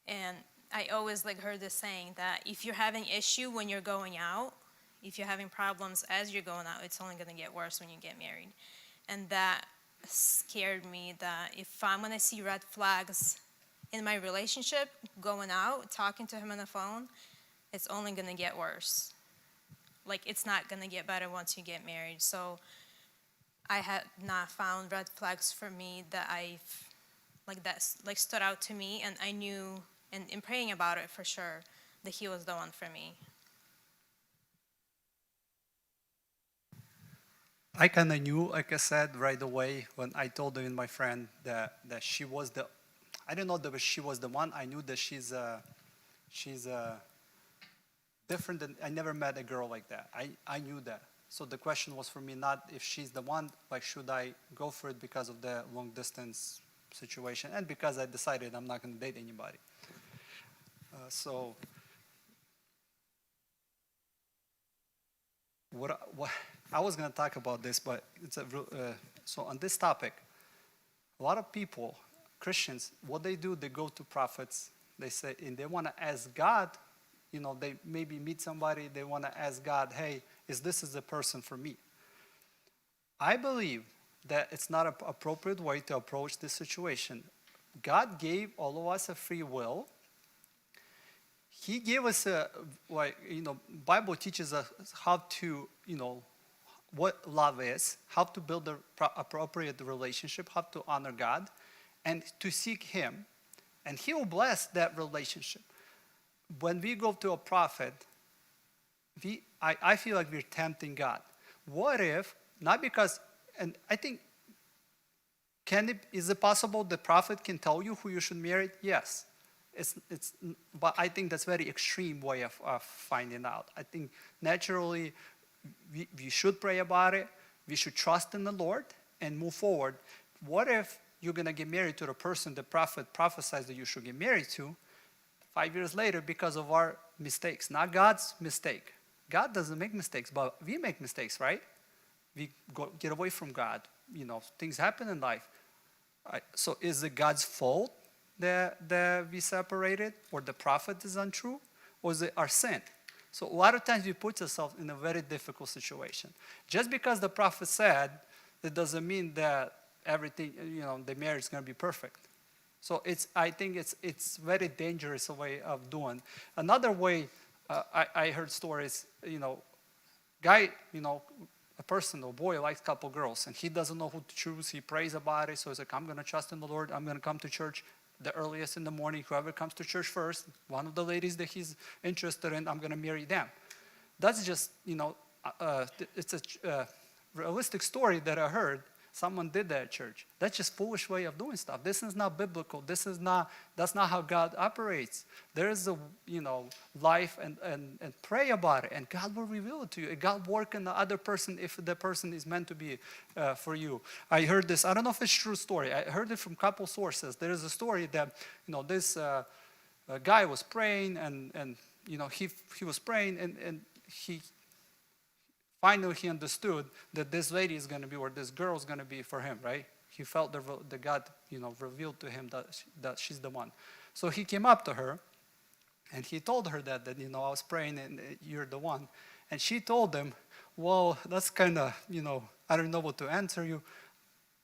And I always heard this saying that if you're having issue when you're going out, if you're having problems as you're going out, it's only gonna get worse when you get married. And that scared me, that if I'm gonna see red flags in my relationship, going out, talking to him on the phone, it's only gonna get worse. Like, it's not gonna get better once you get married. So I had not found red flags for me that stood out to me, and I knew, and in praying about it for sure, that he was the one for me. I kind of knew, like I said, right away when I told my friend that she was I didn't know that she was the one. I knew that she's different than, I never met a girl like that. I knew that. So the question was for me not if she's the one, should I go for it because of the long distance situation, and because I decided I'm not going to date anybody. So what I was going to talk about this, but it's so on this topic, a lot of people, Christians, what they do, they go to prophets, they say, and they want to ask God, they maybe meet somebody, they want to ask God, hey, is this the person for me? I believe that it's not an appropriate way to approach this situation. God gave all of us a free will. He gave us Bible teaches us how to, what love is, how to build an appropriate relationship, how to honor God, and to seek Him. And He will bless that relationship. When we go to a prophet, I feel like we're tempting God. What if, not because, and I think, is it possible the prophet can tell you who you should marry? Yes. But I think that's a very extreme way of finding out. I think naturally we should pray about it. We should trust in the Lord and move forward. What if you're going to get married to the person the prophet prophesies that you should get married to 5 years later because of our mistakes? Not God's mistake. God doesn't make mistakes, but we make mistakes, right? We get away from God. Things happen in life. So is it God's fault that we separated, or the prophet is untrue, or is it our sin? So a lot of times we put ourselves in a very difficult situation. Just because the prophet said, that doesn't mean that everything, the marriage is going to be perfect. So I think it's very dangerous a way of doing. Another way, I heard stories, guy, a person, a boy likes a couple girls, and he doesn't know who to choose. He prays about it, so he's like, I'm going to trust in the Lord. I'm going to come to church the earliest in the morning. Whoever comes to church first, one of the ladies that he's interested in, I'm going to marry them. That's just, it's a realistic story that I heard. Someone did that at church. That's just foolish way of doing stuff. This is not biblical. That's not how God operates. There is a, life and pray about it, and God will reveal it to you. And God work in the other person if the person is meant to be for you. I heard this, I don't know if it's a true story. I heard it from a couple sources. There is a story that, this guy was praying and he was praying and he finally he understood that this lady is going to be, or this girl is going to be for him, right? He felt the God, revealed to him that she's the one. So he came up to her, and he told her that I was praying and you're the one. And she told him, well, that's kind of, I don't know what to answer you.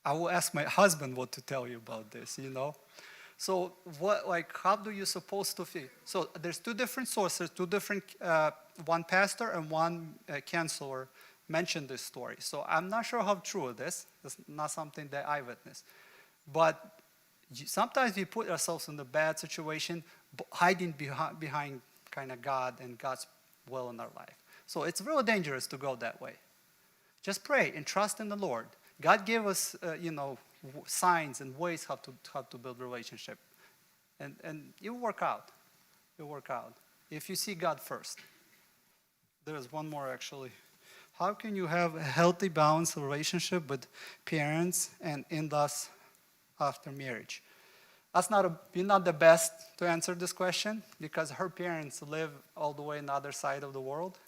I will ask my husband what to tell you about this, So how do you supposed to feel? So there's two different sources, two different, one pastor and one counselor mentioned this story. So I'm not sure how true it is. It's not something that I witnessed. But sometimes we put ourselves in a bad situation, hiding behind kind of God and God's will in our life. So it's really dangerous to go that way. Just pray and trust in the Lord. God gave us, signs and ways how to build relationship, and it will work out. It will work out if you see God first. There is one more actually. How can you have a healthy, balanced relationship with parents and in-laws after marriage? We're not the best to answer this question because her parents live all the way on the other side of the world,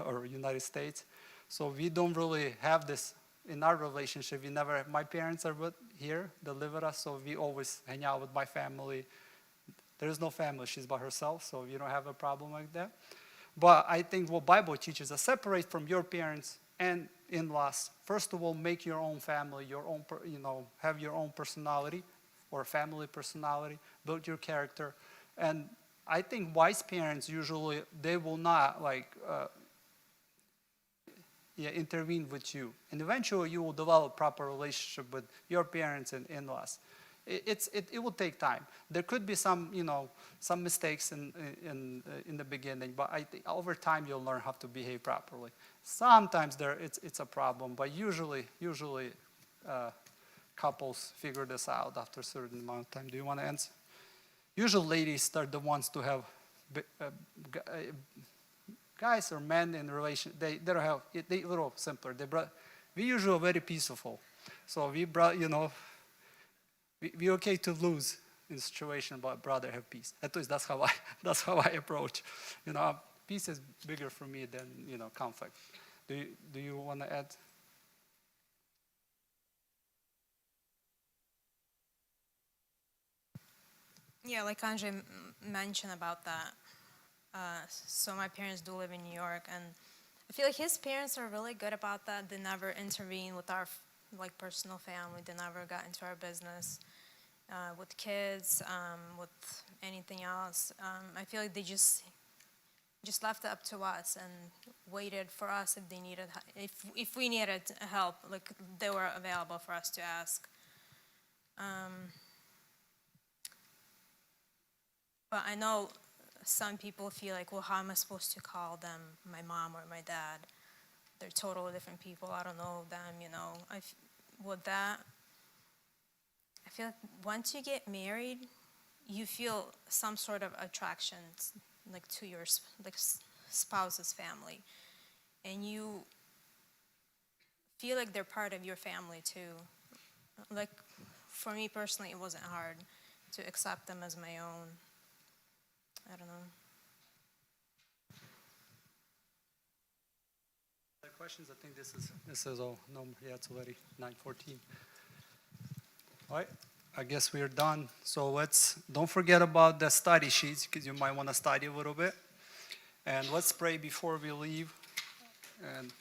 or United States. So we don't really have this in our relationship. My parents are here, they live with us, so we always hang out with my family. There is no family, she's by herself, so we don't have a problem like that. But I think what Bible teaches us, separate from your parents and in-laws. First of all, make your own family, have your own personality or family personality, build your character. And I think wise parents usually, they will not intervene with you. And eventually you will develop proper relationship with your parents and in-laws. It will take time. There could be some mistakes in the beginning, but I think over time you'll learn how to behave properly. Sometimes it's a problem, but usually couples figure this out after a certain amount of time. Do you want to answer? Usually ladies are the ones to have guys or men in relation. They don't have. They a little simpler. We usually are very peaceful, so we okay to lose in a situation, but brother have peace. At least that's how I approach. Peace is bigger for me than conflict. Do you want to add? Yeah, like Andrzej mentioned about that. So my parents do live in New York, and I feel like his parents are really good about that. They never intervene with our personal family. They never got into our business with kids, with anything else. I feel like they just left it up to us and waited for us if they needed, if we needed help. Like they were available for us to ask. But I know some people feel like, well, how am I supposed to call them my mom or my dad? They're totally different people. I don't know them, With that, I feel like once you get married, you feel some sort of attraction, to your spouse's family, and you feel like they're part of your family too. Like for me personally, it wasn't hard to accept them as my own. I don't know. Other questions? I think this is all. No, yeah, it's already 9:14. All right, I guess we are done. So don't forget about the study sheets because you might want to study a little bit. And let's pray before we leave. And